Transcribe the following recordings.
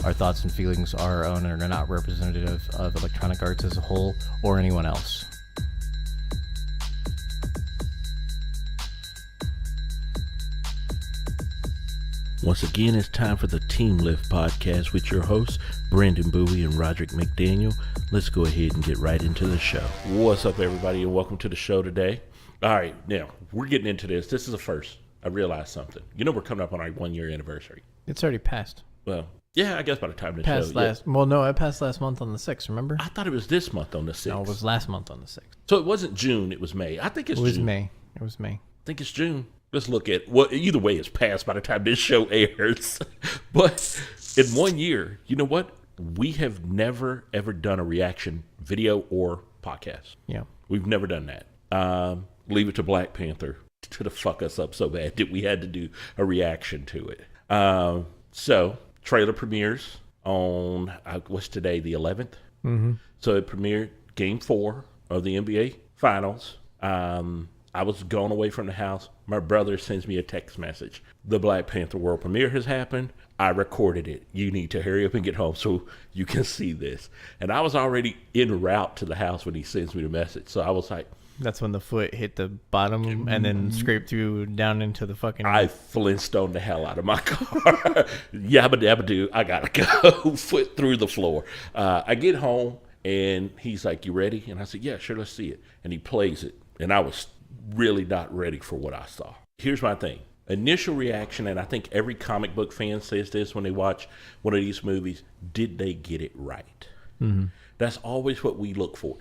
Our thoughts and feelings are our own and are not representative of Electronic Arts as a whole or anyone else. Once again, it's time for the Team Lift podcast with your hosts, Brandon Bowie and Roderick McDaniel. Let's go ahead and get right into the show. What's up, everybody, and welcome to the show today. All right, now, we're getting into this. This is a first. I realized something. You know, we're coming up on our 1 year anniversary. It's already passed. Well, yeah, I guess by the time the passed show... last. Yeah. Well, no, it passed last month on the 6th, remember? I thought it was this month on the 6th. No, it was last month on the 6th. So it wasn't June, it was May. I think it's June. It was May. I think it's June. Let's look at, well, either way, it's passed by the time this show airs. But in 1 year, you know what? We have never, ever done a reaction video or podcast. Yeah. We've never done that. Leave it to Black Panther to fuck us up so bad that we had to do a reaction to it. So, trailer premieres on, what's today, the 11th? Mm-hmm. So it premiered Game 4 of the NBA Finals. I was gone away from the house. My brother sends me a text message. The Black Panther world premiere has happened. I recorded it. You need to hurry up and get home so you can see this. And I was already en route to the house when he sends me the message. So I was like... That's when the foot hit the bottom and then scraped through down into the fucking... I Flintstone the hell out of my car. Yabba dabba do. I gotta go. Foot through the floor. I get home and he's like, "You ready?" And I said, "Yeah, sure, let's see it." And he plays it. And I was really not ready for what I saw. Here's my thing. Initial reaction, and I think every comic book fan says this when they watch one of these movies, did they get it right? Mm-hmm. That's always what we look for.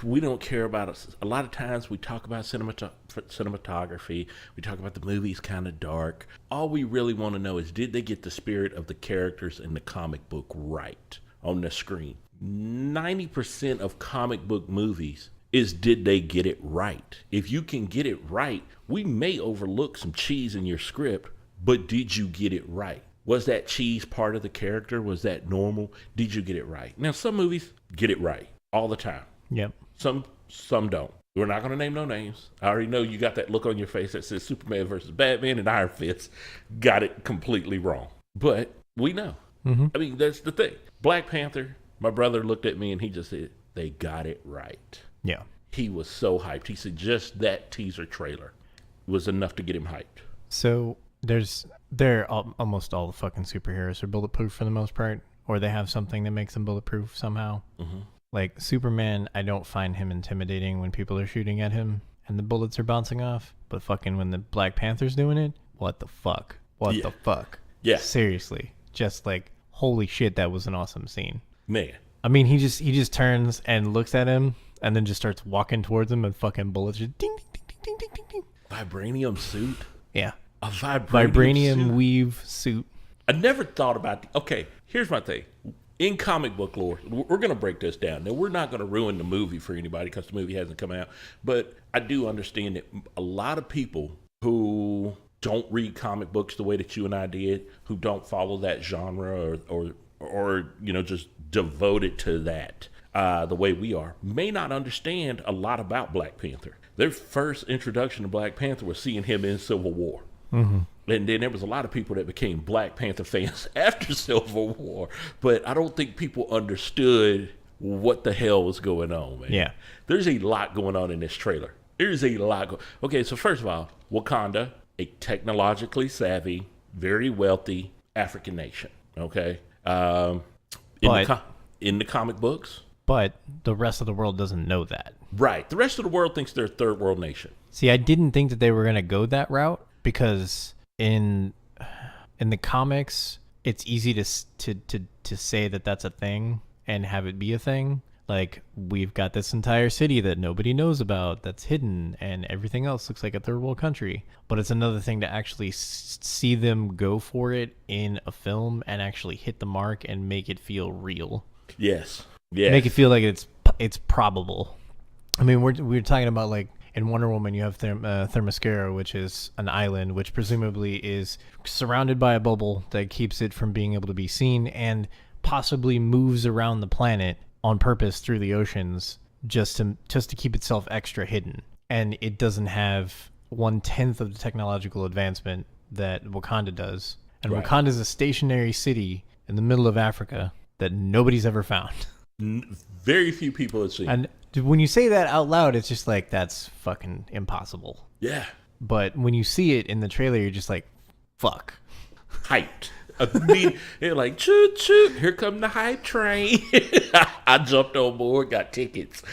We don't care about it. A lot of times we talk about cinematography. We talk about the movie's kind of dark. All we really want to know is, did they get the spirit of the characters in the comic book right on the screen? 90% of comic book movies is, did they get it right? If you can get it right, we may overlook some cheese in your script, but did you get it right? Was that cheese part of the character? Was that normal? Did you get it right? Now, some movies get it right all the time. Yep. Some don't. We're not going to name no names. I already know you got that look on your face that says Superman versus Batman and Iron Fist got it completely wrong. But we know. Mm-hmm. I mean, that's the thing. Black Panther, my brother looked at me and he just said, they got it right. Yeah. He was so hyped. He said just that teaser trailer was enough to get him hyped. So almost all the fucking superheroes are bulletproof for the most part, or they have something that makes them bulletproof somehow. Mm-hmm. Like Superman, I don't find him intimidating when people are shooting at him and the bullets are bouncing off. But fucking when the Black Panther's doing it, what the fuck? What the fuck? Yeah. Seriously. Just like, holy shit, that was an awesome scene. Man. I mean, he just turns and looks at him and then just starts walking towards him and fucking bullets just ding, ding, ding, ding, ding, ding, ding. Vibranium suit? Yeah. A vibranium suit? Weave suit. I never thought about... Okay, here's my thing. In comic book lore, we're going to break this down. Now, we're not going to ruin the movie for anybody because the movie hasn't come out. But I do understand that a lot of people who don't read comic books the way that you and I did, who don't follow that genre or you know, just devoted to that the way we are, may not understand a lot about Black Panther. Their first introduction to Black Panther was seeing him in Civil War. Mm-hmm. And then there was a lot of people that became Black Panther fans after Civil War. But I don't think people understood what the hell was going on, man. Yeah. There's a lot going on in this trailer. There's a lot. Okay, so first of all, Wakanda, a technologically savvy, very wealthy African nation. Okay? In the comic books. But the rest of the world doesn't know that. Right. The rest of the world thinks they're a third world nation. See, I didn't think that they were going to go that route because in the comics, it's easy to say that that's a thing and have it be a thing. Like, we've got this entire city that nobody knows about that's hidden and everything else looks like a third world country. But it's another thing to actually see them go for it in a film and actually hit the mark and make it feel real. Yes. Yeah. Make it feel like it's probable. I mean, we're talking about, like, in Wonder Woman, you have Themyscira, which is an island, which presumably is surrounded by a bubble that keeps it from being able to be seen and possibly moves around the planet on purpose through the oceans just to keep itself extra hidden. And it doesn't have 1/10 of the technological advancement that Wakanda does. And right. Wakanda is a stationary city in the middle of Africa that nobody's ever found. Very few people have seen. And when you say that out loud, it's just like, that's fucking impossible. Yeah. But when you see it in the trailer, you're just like, fuck. Hyped. They're like, choo choo, here come the hype train. I jumped on board, got tickets.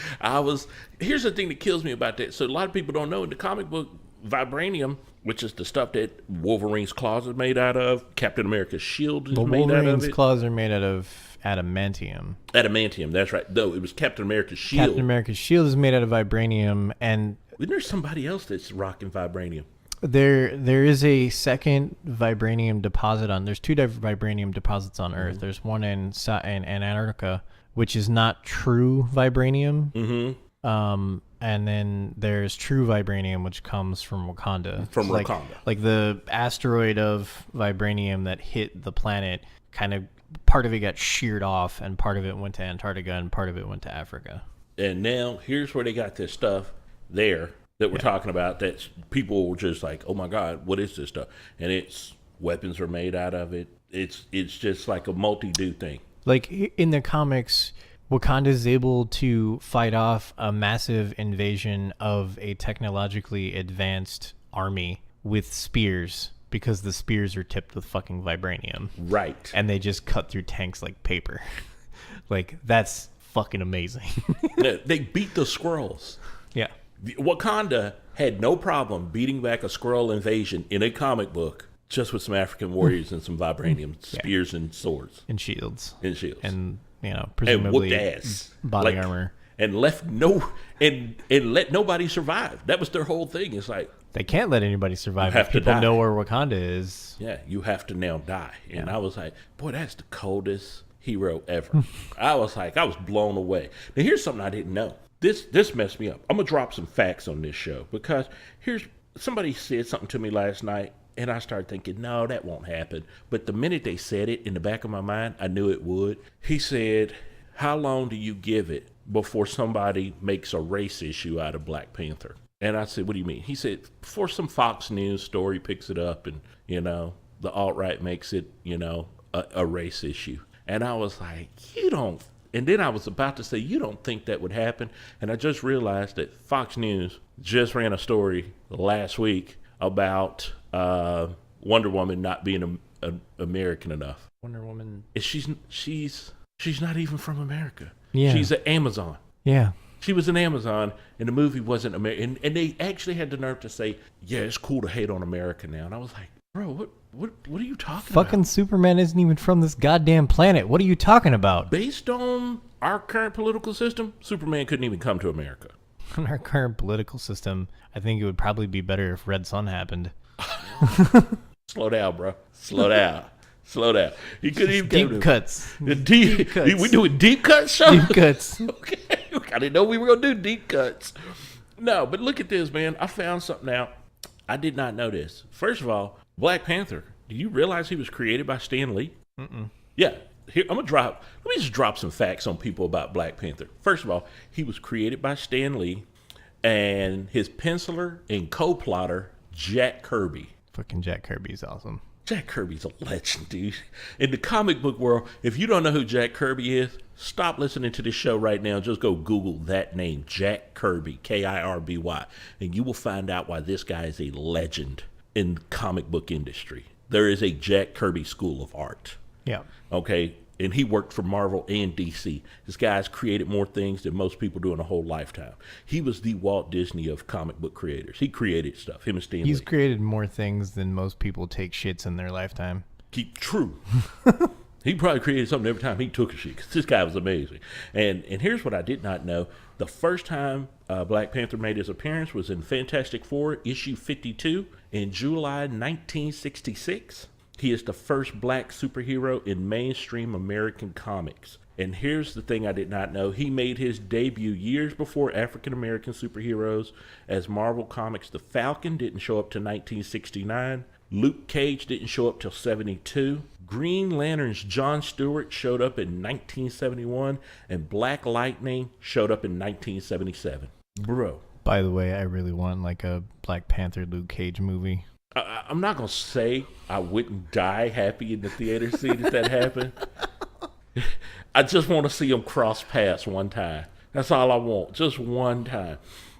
Here's the thing that kills me about that. So a lot of people don't know, in the comic book, vibranium, which is the stuff that Wolverine's claws are made out of, Captain America's shield is made out of it. Wolverine's claws are made out of adamantium. Adamantium, that's right. No, it was Captain America's shield. Captain America's shield is made out of vibranium, and isn't there somebody else that's rocking vibranium? there is a second vibranium deposit there's two different vibranium deposits on Earth. There's one in Antarctica, which is not true vibranium. And then there's true vibranium, which comes from Wakanda. From Wakanda. Like the asteroid of vibranium that hit the planet, kind of part of it got sheared off, and part of it went to Antarctica, and part of it went to Africa. And now here's where they got this stuff there that we're talking about, that people were just like, oh my God, what is this stuff? And it's weapons are made out of it. It's just like a multi-do thing. Like in the comics, Wakanda is able to fight off a massive invasion of a technologically advanced army with spears, because the spears are tipped with fucking vibranium. Right. And they just cut through tanks like paper. Like, that's fucking amazing. They beat the Skrulls. Yeah. Wakanda had no problem beating back a Skrull invasion in a comic book just with some African warriors and some vibranium spears and swords. And shields. And, presumably whooped ass. Body armor. And left and let nobody survive. That was their whole thing. It's like, they can't let anybody survive have if to people die. know where Wakanda is. Yeah, you have to now die. And I was like, boy, that's the coldest hero ever. I was blown away. Now, here's something I didn't know. This messed me up. I'm going to drop some facts on this show, because somebody said something to me last night, and I started thinking, no, that won't happen. But the minute they said it, in the back of my mind, I knew it would. He said, how long do you give it before somebody makes a race issue out of Black Panther? And I said, what do you mean? He said, before some Fox News story picks it up and, the alt-right makes it, a race issue. And I was like, you don't. And then I was about to say, you don't think that would happen? And I just realized that Fox News just ran a story last week about Wonder Woman not being American enough. Wonder Woman. She's not even from America. Yeah. She's an Amazon. Yeah. She was an Amazon, and the movie wasn't American. And they actually had the nerve to say, yeah, it's cool to hate on America now. And I was like, bro, what are you talking about? Fucking Superman isn't even from this goddamn planet. What are you talking about? Based on our current political system, Superman couldn't even come to America. In our current political system, I think it would probably be better if Red Sun happened. Slow down, bro. Slow down. Slow down. He couldn't even deep cuts. Deep cuts. We doing deep cuts, show? Deep cuts. Okay. I didn't know we were going to do deep cuts. No, but look at this, man. I found something out. I did not know this. First of all, Black Panther. Do you realize he was created by Stan Lee? Mm-mm. Yeah. Here, let me just drop some facts on people about Black Panther. First of all, he was created by Stan Lee and his penciler and co-plotter, Jack Kirby. Fucking Jack Kirby's awesome. Jack Kirby's a legend, dude. In the comic book world, if you don't know who Jack Kirby is, stop listening to this show right now. Just go Google that name, Jack Kirby, Kirby, and you will find out why this guy is a legend in the comic book industry. There is a Jack Kirby School of Art. Yeah. Okay? And he worked for Marvel and DC. This guy's created more things than most people do in a whole lifetime. He was the Walt Disney of comic book creators. He created stuff, him and Stan Lee. He's created more things than most people take shits in their lifetime. True. He probably created something every time he took a shit, because this guy was amazing. And here's what I did not know. The first time Black Panther made his appearance was in Fantastic Four, issue 52, in July 1966. He is the first black superhero in mainstream American comics. And here's the thing I did not know. He made his debut years before African-American superheroes, as Marvel Comics' The Falcon didn't show up till 1969. Luke Cage didn't show up till 72. Green Lantern's John Stewart showed up in 1971. And Black Lightning showed up in 1977. Bro. By the way, I really want like a Black Panther Luke Cage movie. I'm not gonna say I wouldn't die happy in the theater seat if that happened. I just want to see them cross paths one time. That's all I want, just one time.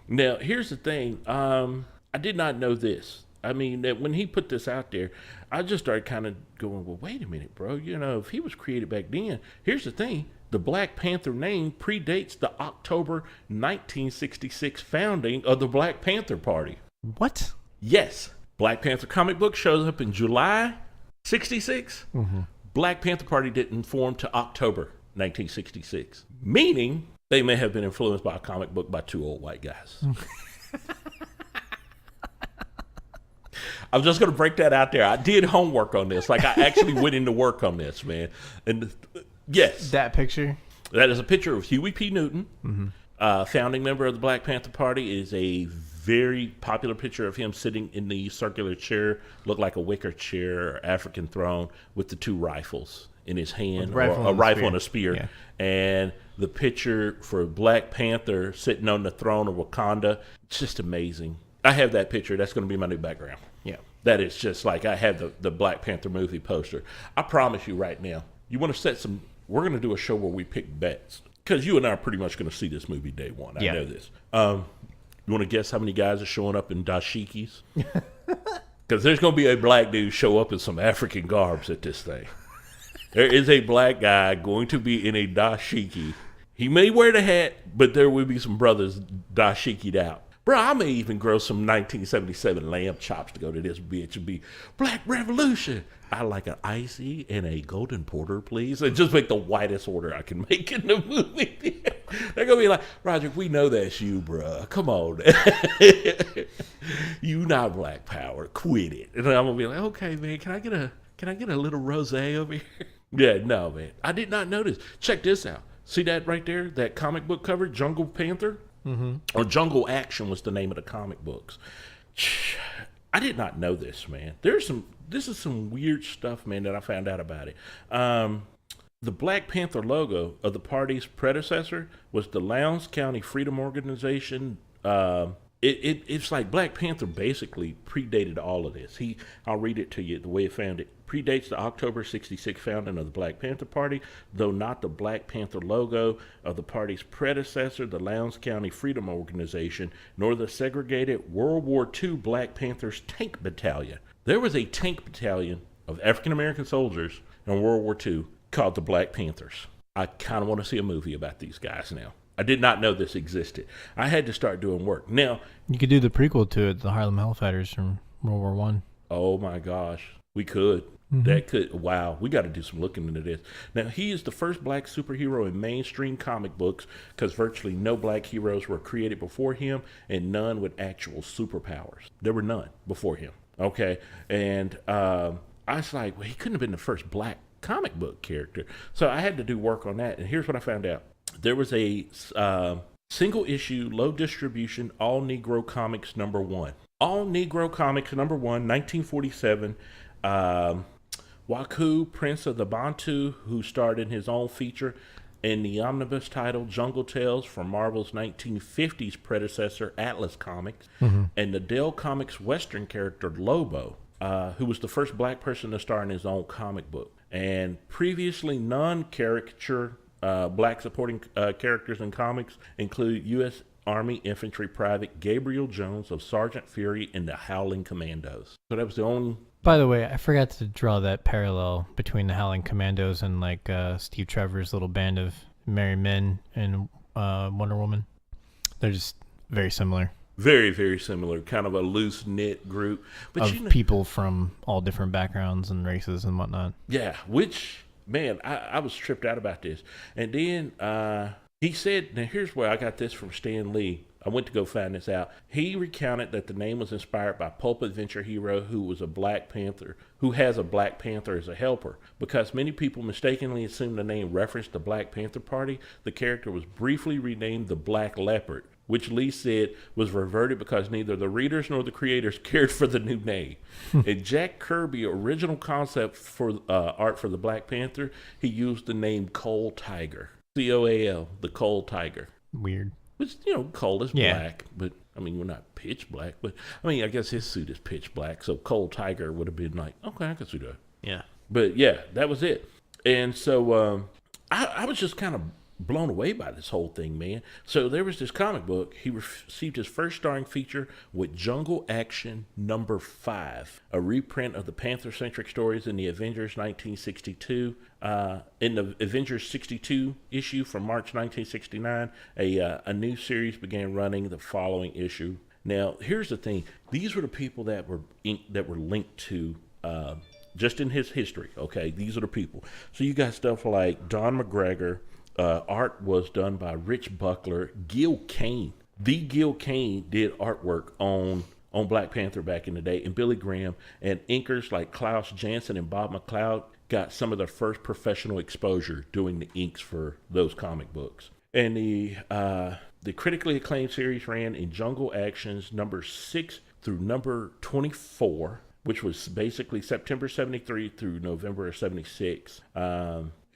Now, here's the thing. I did not know this. I mean, that when he put this out there, I just started kind of going, well, wait a minute, bro. You know, if he was created back then, here's the thing. The Black Panther name predates the October 1966 founding of the Black Panther Party. What? Yes. Black Panther comic book shows up in July 66. Mm-hmm. Black Panther Party didn't form to October 1966, meaning they may have been influenced by a comic book by two old white guys. I'm just going to break that out there. I did homework on this. Like, I actually went into work on this, man. And yes. That picture? That is a picture of Huey P. Newton, founding member of the Black Panther Party. It is a very popular picture of him sitting in the circular chair, looked like a wicker chair or African throne, with the two rifles in his hand, or a rifle and a spear. Yeah. And the picture for Black Panther sitting on the throne of Wakanda, it's just amazing. I have that picture. That's going to be my new background. Yeah. That is just like, I have the Black Panther movie poster. I promise you right now, you want to set some, we're going to do a show where we pick bets. Because you and I are pretty much going to see this movie day one. I know this. You want to guess how many guys are showing up in dashikis? Because there's going to be a black dude show up in some African garbs at this thing. There is a black guy going to be in a dashiki. He may wear the hat, but there will be some brothers dashiki'd out. Bro, I may even grow some 1977 lamb chops to go to this bitch and be Black Revolution. I like an icy and a golden porter, please. And just make the whitest order I can make in the movie. They're going to be like, Roger, we know that's you, bro. Come on. You not Black Power. Quit it. And I'm going to be like, okay, man, can I get a little rosé over here? Yeah, no, man. I did not notice. Check this out. See that right there? That comic book cover, Jungle Panther? Mm-hmm. Or Jungle Action was the name of the comic books. I did not know this, man. This is some weird stuff, man, that I found out about it. The Black Panther logo of the party's predecessor was the Lowndes County Freedom Organization. It's like Black Panther basically predated all of this. I'll read it to you the way it found it. Predates the October 66 founding of the Black Panther Party, though not the Black Panther logo of the party's predecessor, the Lowndes County Freedom Organization, nor the segregated World War II Black Panthers Tank Battalion. There was a tank battalion of African-American soldiers in World War II called the Black Panthers. I kind of want to see a movie about these guys now. I did not know this existed. I had to start doing work. Now, you could do the prequel to it, the Harlem Hellfighters from World War One. Oh my gosh, we could. Mm-hmm. That could. Wow, we got to do some looking into this. Now, he is the first black superhero in mainstream comic books because virtually no black heroes were created before him, and none with actual superpowers. There were none before him. Okay, and I was like, well, he couldn't have been the first black comic book character. So I had to do work on that, and here's what I found out. There was a single issue, low distribution, All Negro Comics #1. All Negro Comics #1, 1947. Waku, Prince of the Bantu, who starred in his own feature in the omnibus title Jungle Tales from Marvel's 1950s predecessor Atlas Comics, and the Dell Comics Western character Lobo, who was the first black person to star in his own comic book. And previously non-caricature black supporting characters in comics include U.S. Army Infantry Private Gabriel Jones of Sergeant Fury and the Howling Commandos. So that was the only... By the way, I forgot to draw that parallel between the Howling Commandos and like Steve Trevor's little band of merry men and Wonder Woman. They're just very similar. Very, very similar. Kind of a loose-knit group. But of people from all different backgrounds and races and whatnot. Yeah, which, man, I was tripped out about this. And then he said, now here's where I got this from Stan Lee. I went to go find this out. He recounted that the name was inspired by pulp adventure hero who has a Black Panther as a helper. Because many people mistakenly assumed the name referenced the Black Panther Party, the character was briefly renamed the Black Leopard, which Lee said was reverted because neither the readers nor the creators cared for the new name. And Jack Kirby's original concept for art for the Black Panther, he used the name Coal Tiger. Coal, the Coal Tiger. Weird. Which, coal is black, but I mean, we're not pitch black, but I mean, I guess his suit is pitch black. So Cold Tiger would have been like, okay, I can see that. Yeah. But yeah, that was it. And so I was just kind of blown away by this whole thing, man. So there was this comic book. He received his first starring feature with Jungle Action #5, a reprint of the Panther-centric stories in the Avengers 1962. In the Avengers 62 issue from March 1969, a new series began running the following issue. Now, here's the thing: these were the people that were linked to. Just in his history, okay? These are the people. So you got stuff like Don McGregor. Art was done by Rich Buckler. Gil Kane. The Gil Kane did artwork on Black Panther back in the day. And Billy Graham. And inkers like Klaus Janson and Bob McLeod got some of their first professional exposure doing the inks for those comic books. And the critically acclaimed series ran in Jungle Actions #6 through #24, which was basically September 73 through November of 76.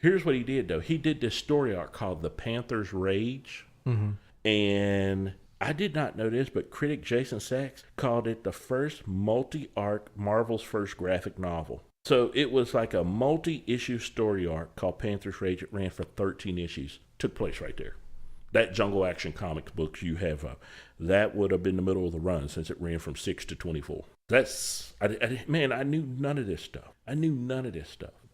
Here's what he did, though. He did this story arc called The Panther's Rage. Mm-hmm. And I did not know this, but critic Jason Sachs called it the first multi-arc Marvel's first graphic novel. So it was like a multi-issue story arc called Panther's Rage. It ran for 13 issues. Took place right there. That Jungle Action Comics books you have up, that would have been the middle of the run since it ran from 6 to 24. Man, I knew none of this stuff.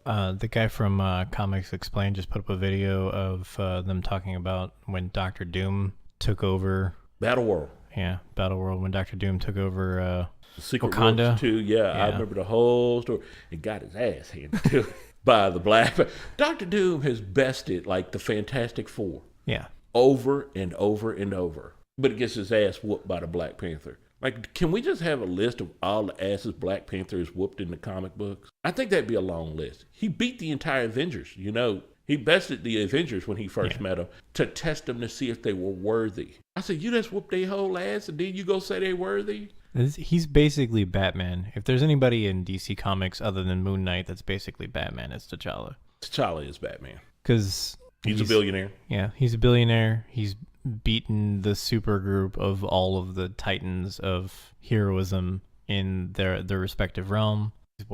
The guy from Comics Explained just put up a video of them talking about when Doctor Doom took over Battle World. Yeah, Battle World, when Doctor Doom took over Secret Wakanda. Worlds too. Yeah, I remember the whole story. He got his ass handed to him by the Black. Dr. Doom has bested like the Fantastic Four. Yeah. Over and over and over. But it gets his ass whooped by the Black Panther. Like, can we just have a list of all the asses Black Panther has whooped in the comic books? I think that'd be a long list. He beat the entire Avengers, you know. He bested the Avengers when he first met them to test them to see if they were worthy. I said, you just whooped their whole ass and then you go say they worthy? He's basically Batman. If there's anybody in DC Comics other than Moon Knight that's basically Batman, it's T'Challa. T'Challa is Batman. Because he's a billionaire. Yeah, he's a billionaire. He's beaten the super group of all of the titans of heroism in their respective realm. He's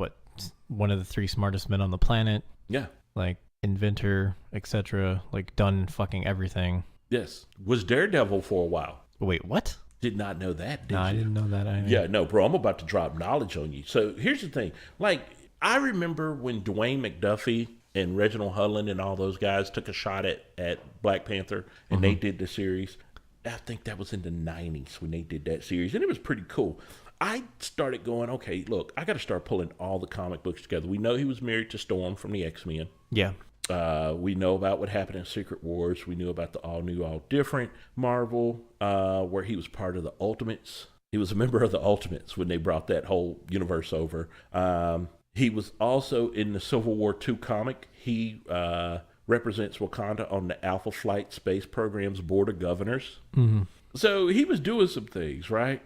one of the 3 smartest men on the planet. Yeah. Like, inventor, etc. Like, done fucking everything. Yes. Was Daredevil for a while. Wait, what? Did not know that, did you? I didn't know that either. Yeah, no, bro, I'm about to drop knowledge on you. So here's the thing. Like, I remember when Dwayne McDuffie and Reginald Hudlin and all those guys took a shot at Black Panther, and they did the series. I think that was in the 90s when they did that series, and it was pretty cool. I started going, okay, look, I got to start pulling all the comic books together. We know he was married to Storm from the X-Men. Yeah. We know about what happened in Secret Wars. We knew about the All New, All Different Marvel, where he was part of the Ultimates. He was a member of the Ultimates when they brought that whole universe over. He was also in the Civil War II comic. He represents Wakanda on the Alpha Flight Space Program's Board of Governors. Mm-hmm. So he was doing some things, right?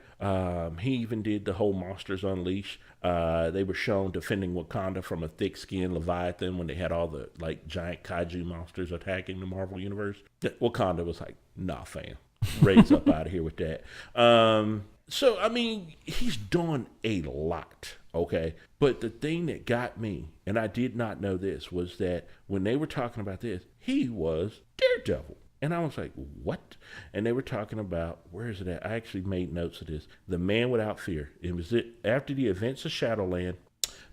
He even did the whole Monsters Unleashed. They were shown defending Wakanda from a thick-skinned Leviathan when they had all the like giant kaiju monsters attacking the Marvel Universe. Wakanda was like, nah, fam. Raise up out of here with that. So, I mean, he's done a lot, okay? But the thing that got me, and I did not know this, was that when they were talking about this, he was Daredevil. And I was like, what? And they were talking about, where is it at? I actually made notes of this. The Man Without Fear. It was after the events of Shadowland,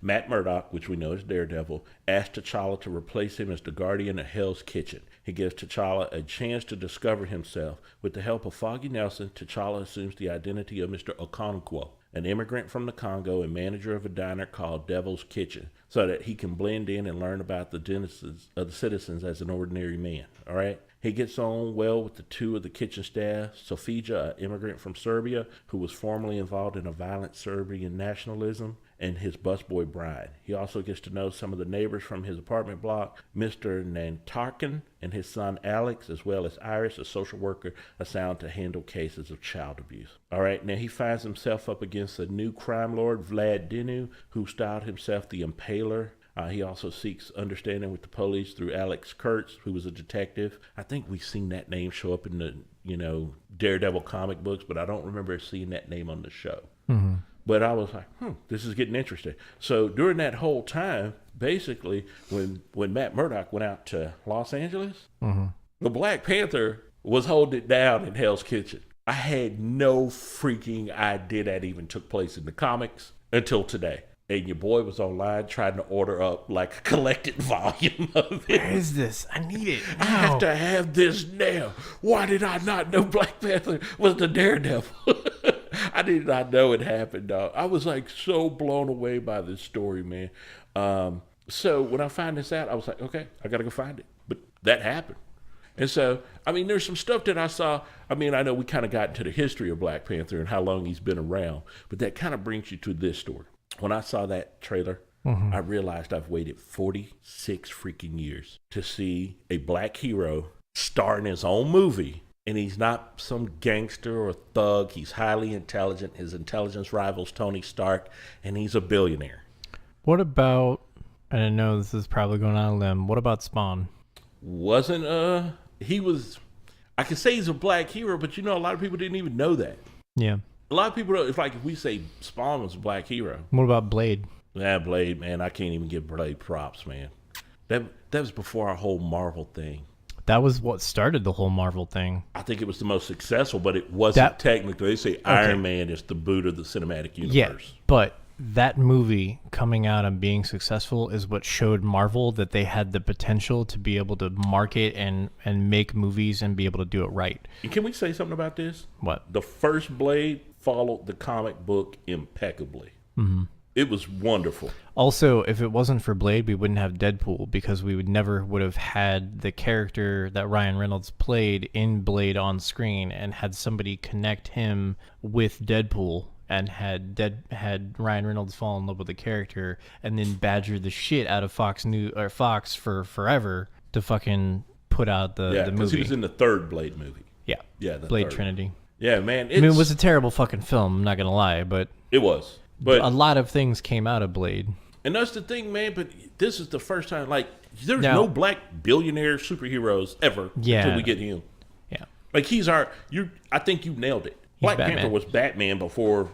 Matt Murdock, which we know is Daredevil, asked T'Challa to replace him as the guardian of Hell's Kitchen. He gives T'Challa a chance to discover himself. With the help of Foggy Nelson, T'Challa assumes the identity of Mr. Okonkwo, an immigrant from the Congo and manager of a diner called Devil's Kitchen, so that he can blend in and learn about the citizens as an ordinary man. All right? He gets on well with the 2 of the kitchen staff, Sofija, an immigrant from Serbia who was formerly involved in a violent Serbian nationalism, and his busboy Brian. He also gets to know some of the neighbors from his apartment block, Mr. Nantarkin and his son Alex, as well as Iris, a social worker assigned to handle cases of child abuse. All right, now he finds himself up against a new crime lord, Vlad Dinu, who styled himself the Impaler. He also seeks understanding with the police through Alex Kurtz, who was a detective. I think we've seen that name show up in the, Daredevil comic books, but I don't remember seeing that name on the show. Mm-hmm. But I was like, this is getting interesting. So during that whole time, basically, when Matt Murdock went out to Los Angeles, Mm-hmm. the Black Panther was holding it down in Hell's Kitchen. I had no freaking idea that even took place in the comics until today. And your boy was online trying to order up like a collected volume of it. Where is this? I need it. I have to have this now. Why did I not know Black Panther was the Daredevil? I did not know it happened, dog. I was like so blown away by this story, man. So when I find this out, I was like, okay, I got to go find it. But that happened. And so, I mean, there's some stuff that I saw. I mean, I know we kind of got into the history of Black Panther and how long he's been around, but that kind of brings you to this story. When I saw that trailer, I realized I've waited 46 freaking years to see a black hero star in his own movie. And he's not some gangster or thug. He's highly intelligent. His intelligence rivals Tony Stark, and he's a billionaire. What about, and I know this is probably going on a limb, what about Spawn? He was, I could say he's a black hero, but you know, a lot of people didn't even know that. Yeah. A lot of people, it's like if we say Spawn was a black hero. What about Blade? Yeah, Blade, man, I can't even give Blade props, man. That was before our whole Marvel thing. That was what started the whole Marvel thing. I think it was the most successful, but it wasn't technically. They say Iron Man is the boot of the cinematic universe. Yeah, but that movie coming out and being successful is what showed Marvel that they had the potential to be able to market and make movies and be able to do it right. And can we say something about this? What? The first Blade followed the comic book impeccably. Mm-hmm. It was wonderful. Also, if it wasn't for Blade, we wouldn't have Deadpool because we would have had the character that Ryan Reynolds played in Blade on screen and had somebody connect him with Deadpool and had Ryan Reynolds fall in love with the character and then badger the shit out of Fox for forever to fucking put out the movie. Because he was in the third Blade movie. Yeah. Yeah, the Blade third. Trinity. Yeah, man. I mean, it was a terrible fucking film, I'm not going to lie, but it was. But a lot of things came out of Blade. And that's the thing, man. But this is the first time, like, there's no black billionaire superheroes ever until we get him. Yeah. Like, I think you nailed it. Black Panther was Batman before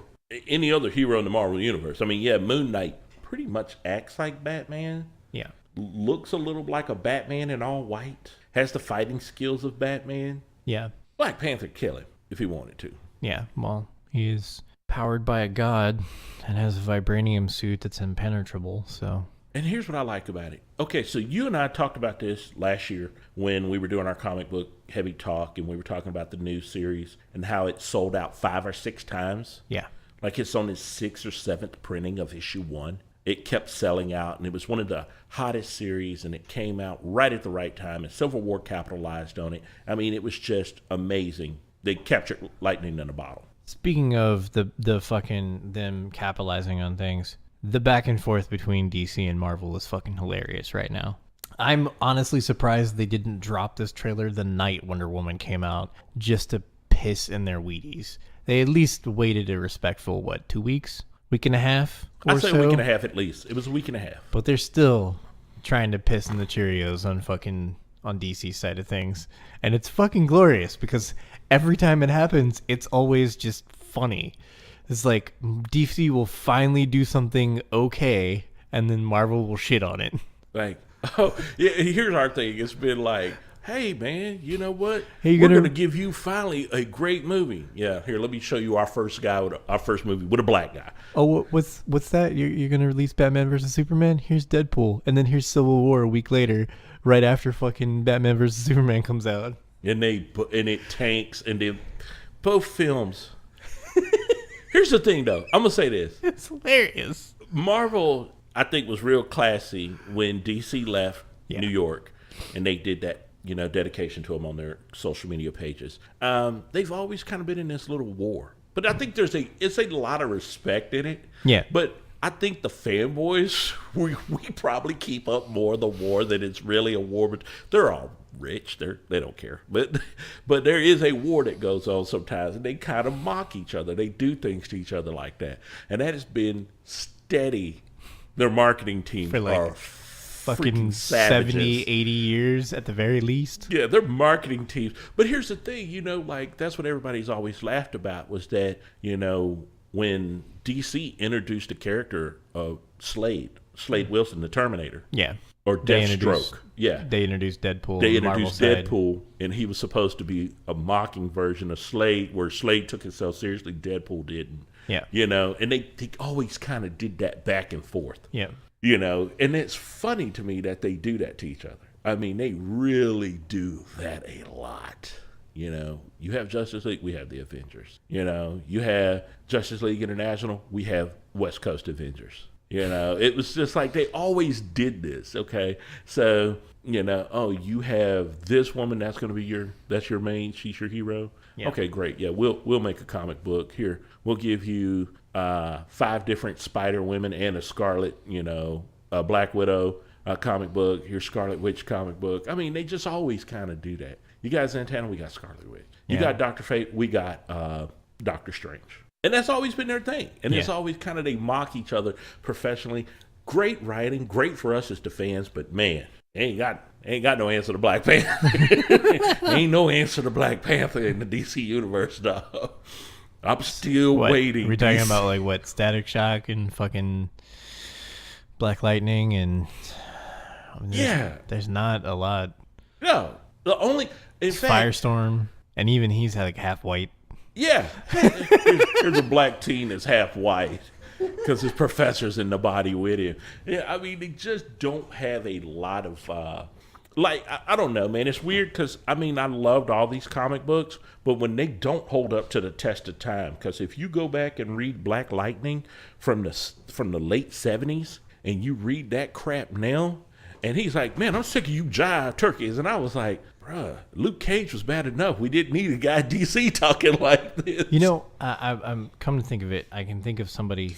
any other hero in the Marvel Universe. I mean, yeah, Moon Knight pretty much acts like Batman. Yeah. Looks a little like a Batman in all white. Has the fighting skills of Batman. Yeah. Black Panther kill him if he wanted to. Yeah, well, he is powered by a god and has a vibranium suit that's impenetrable, so. And here's what I like about it. Okay, so you and I talked about this last year when we were doing our comic book heavy talk and we were talking about the new series and how it sold out 5 or 6 times. Yeah. Like it's on its 6th or 7th printing of issue 1. It kept selling out and it was one of the hottest series and it came out right at the right time and Civil War capitalized on it. I mean, it was just amazing. They captured lightning in a bottle. Speaking of the fucking them capitalizing on things, the back and forth between DC and Marvel is fucking hilarious right now. I'm honestly surprised they didn't drop this trailer the night Wonder Woman came out just to piss in their Wheaties. They at least waited a respectful, 2 weeks? Week and a half or I'd say so? a week and a half at least. It was a week and a half. But they're still trying to piss in the Cheerios on DC's side of things. And it's fucking glorious because every time it happens, it's always just funny. It's like DC will finally do something okay, and then Marvel will shit on it. Like, oh, yeah, here's our thing. It's been like, hey, man, you know what? Hey, we're going to give you finally a great movie. Yeah, here, let me show you our first movie with a black guy. Oh, what's that? You're going to release Batman versus Superman? Here's Deadpool. And then here's Civil War a week later, right after fucking Batman versus Superman comes out. And it tanks, and then both films. Here's the thing, though. I'm going to say this. It's hilarious. Marvel, I think, was real classy when DC left New York, and they did that, dedication to them on their social media pages. They've always kind of been in this little war. But I think it's a lot of respect in it. Yeah. But I think the fanboys, we probably keep up more the war than it's really a war. But they're all rich. They don't care. But there is a war that goes on sometimes, and they kind of mock each other. They do things to each other like that. And that has been steady. Their marketing teams are fucking savages. 70, 80 years at the very least. Yeah, they're marketing teams. But here's the thing, like that's what everybody's always laughed about was that, when DC introduced the character of Slade Wilson, the Terminator. Yeah. Or Deathstroke. Yeah. They introduced Deadpool. They on the Marvel introduced side. Deadpool, and he was supposed to be a mocking version of Slade, where Slade took himself seriously, Deadpool didn't. Yeah. And they always kind of did that back and forth. Yeah. And it's funny to me that they do that to each other. I mean, they really do that a lot. You have Justice League, we have the Avengers. You have Justice League International, we have West Coast Avengers. It was just like they always did this. Okay, so you have this woman that's going to be that's your main, she's your hero. Yeah. Okay, great. Yeah, we'll make a comic book here. We'll give you 5 different Spider Women and a Scarlet, a Black Widow comic book. Here's Scarlet Witch comic book. I mean, they just always kind of do that. You got Zatanna, we got Scarlet Witch. You got Dr. Fate, we got Doctor Strange. And that's always been their thing. And it's always kind of they mock each other professionally. Great writing, great for us as the fans, but man, ain't got no answer to Black Panther. Ain't no answer to Black Panther in the DC universe, dog. I'm still waiting. Are we talking about like what, Static Shock and fucking Black Lightning and there's not a lot. No. The only in fact, Firestorm, and even he's like half white. Yeah. Here's a black teen that's half white because his professor's in the body with him. Yeah, I mean, they just don't have a lot of, I don't know, man. It's weird because, I loved all these comic books, but when they don't hold up to the test of time, because if you go back and read Black Lightning from the late 70s and you read that crap now, and he's like, man, I'm sick of you jive turkeys. And I was like, bruh, Luke Cage was bad enough. We didn't need a guy DC talking like this. I'm come to think of it, I can think of somebody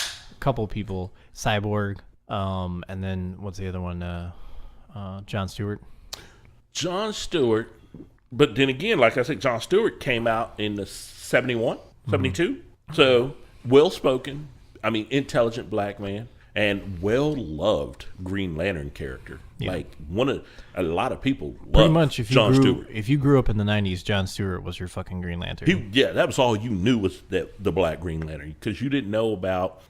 a couple people, Cyborg, and then what's the other one? John Stewart. John Stewart, but then again, like I said, John Stewart came out in the 71, 72. So well-spoken, intelligent black man. And well-loved Green Lantern character. Yeah. Like a lot of people love pretty much John Stewart. If you grew up in the 90s, John Stewart was your fucking Green Lantern. That was all you knew was the Black Green Lantern. Because you didn't know about,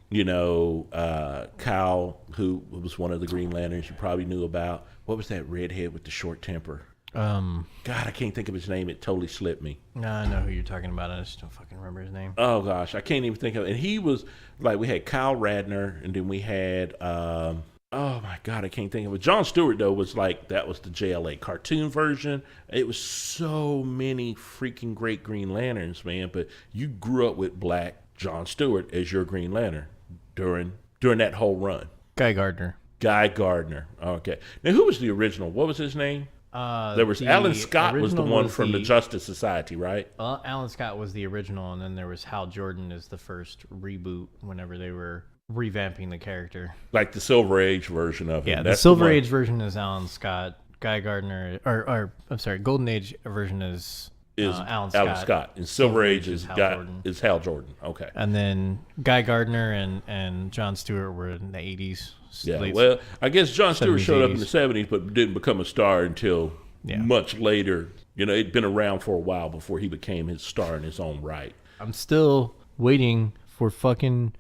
Kyle, who was one of the Green Lanterns. You probably knew about, what was that redhead with the short temper? God, I can't think of his name. It totally slipped me. No, I know who you're talking about. I just don't fucking remember his name. Oh, gosh. I can't even think of it. And he was, we had Kyle Radner, and then we had, oh, my God, I can't think of it. John Stewart, though, was that was the JLA cartoon version. It was so many freaking great Green Lanterns, man. But you grew up with Black John Stewart as your Green Lantern during that whole run. Guy Gardner. Okay. Now, who was the original? What was his name? There was Alan Scott was the one from the Justice Society, right? Alan Scott was the original, and then there was Hal Jordan as the first reboot whenever they were revamping the character. Like the Silver Age version of it. Yeah, the Silver Age version is Alan Scott. Guy Gardner, or I'm sorry, Golden Age version is Alan Scott. And Silver Age is Hal Jordan. Okay. And then Guy Gardner and John Stewart were in the 80s. Yeah, well, I guess John Stewart showed up in the 70s, but didn't become a star until much later. It'd been around for a while before he became his star in his own right. I'm still waiting for fucking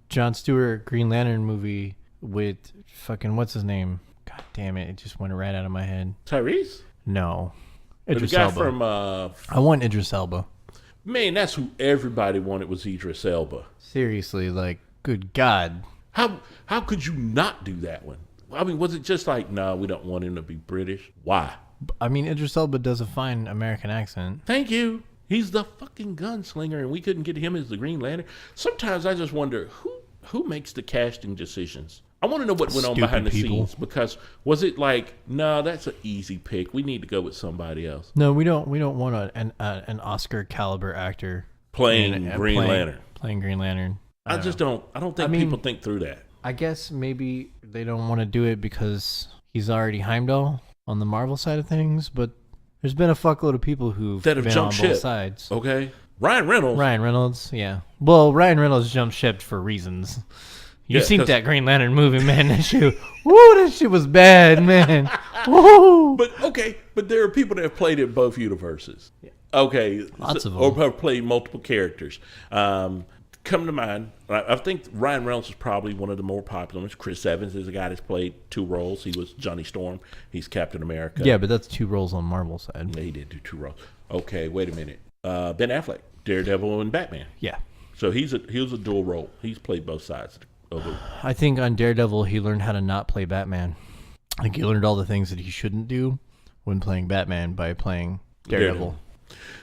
John Stewart Green Lantern movie with fucking, what's his name? God damn it, it just went right out of my head. Tyrese? No. Idris Elba. From, I want Idris Elba. Man, that's who everybody wanted, was Idris Elba. Seriously, good God. How could you not do that one? Was it just like, no, we don't want him to be British? Why? Idris Elba does a fine American accent. Thank you. He's the fucking gunslinger, and we couldn't get him as the Green Lantern. Sometimes I just wonder, who makes the casting decisions? I want to know what went on behind the scenes, because was it like, no, that's an easy pick. We need to go with somebody else. No, we don't want an Oscar caliber actor playing Green Lantern. Playing Green Lantern. I don't think people think through that. I guess maybe they don't want to do it because he's already Heimdall on the Marvel side of things, but there's been a fuckload of people who've been on both sides. Okay. Ryan Reynolds, yeah. Well, Ryan Reynolds jumped ship for reasons. You Yeah, seen 'cause- that Green Lantern movie, man? That shit, woo, that shit was bad, man. Woo. But there are people that have played in both universes. Okay, Lots of or them. have played multiple characters. Come to mind, I think Ryan Reynolds is probably one of the more popular ones. Chris Evans is a guy that's played 2 roles. He was Johnny Storm. He's Captain America. Yeah, but that's 2 roles on Marvel side. Yeah, he did do 2 roles. Okay, wait a minute. Ben Affleck, Daredevil and Batman. Yeah. So he was a dual role. He's played both sides of it. I think on Daredevil, he learned how to not play Batman. I think he learned all the things that he shouldn't do when playing Batman by playing Daredevil.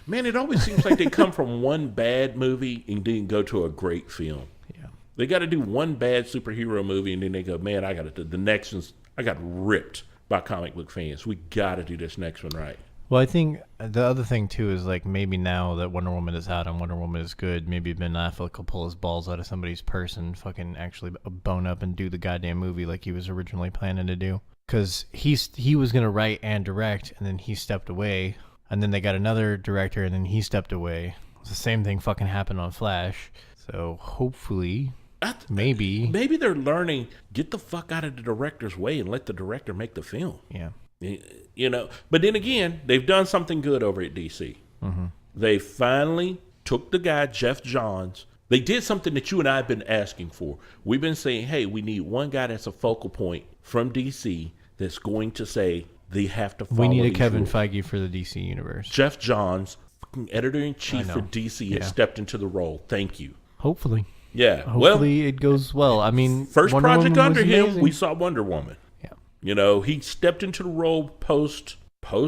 Man, it always seems like they come from one bad movie and then go to a great film. Yeah. They got to do one bad superhero movie and then they go, man, I got to the next one's. I got ripped by comic book fans. We got to do this next one right. Well, I think the other thing too is like maybe now that Wonder Woman is out and Wonder Woman is good, maybe Ben Affleck will pull his balls out of somebody's purse and fucking actually bone up and do the goddamn movie like he was originally planning to do. Because he was gonna write and direct, and then he stepped away, and then they got another director, and then he stepped away. The same thing fucking happened on Flash. So hopefully, maybe they're learning. Get the fuck out of the director's way and let the director make the film. Yeah. You know, but then again, they've done something good over at DC. Mm-hmm. They finally took the guy, Jeff Johns. They did something that you and I have been asking for. We've been saying, hey, we need one guy that's a focal point from DC that's going to say they have to follow We need a these Kevin rules. Feige for the DC universe. Jeff Johns, fucking editor-in-chief I for know. DC, Yeah. has stepped into the role. Thank you. Hopefully. Yeah. Hopefully it goes well. I mean, First Wonder project Woman under was him, amazing. we saw Wonder Woman. Yeah. You know, he stepped into the role post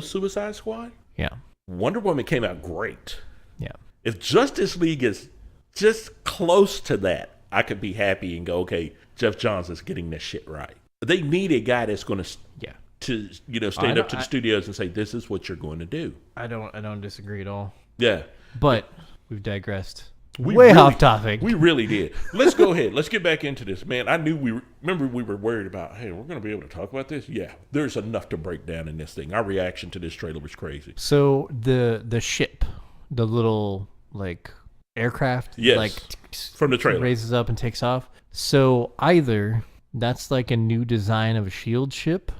Suicide Squad. Yeah. Wonder Woman came out great. Yeah. If Justice League is just close to that, I could be happy and go, okay, Jeff Johns is getting this shit right. They need a guy that's going Yeah. to stand up to the studios and say, this is what you're going to do. I don't disagree at all. Yeah. But we've digressed. We Way really- off topic. We really did. Let's go ahead. Let's get back into this, man. I knew we were worried about, hey, we're going to be able to talk about this. Yeah, there's enough to break down in this thing. Our reaction to this trailer was crazy. So the ship, the little like aircraft, Yes, like from the trailer. raises up and takes off. So either that's like a new design of a shield ship,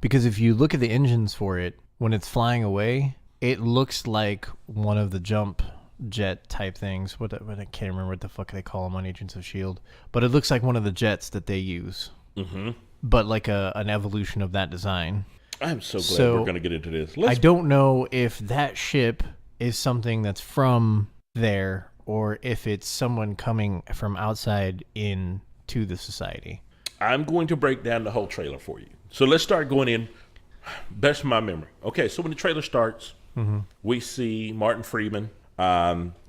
because if you look at the engines for it when it's flying away, it looks like one of the jump jet type things. What I can't remember what the fuck they call them on Agents of S.H.I.E.L.D., but it looks like one of the jets that they use. Mm-hmm. But like an evolution of that design. I'm so glad we're going to get into this. I don't know if that ship is something that's from there or if it's someone coming from outside into the society. I'm going to break down the whole trailer for you. So let's start going in. Best of my memory. Okay, so when the trailer starts, we see Martin Freeman,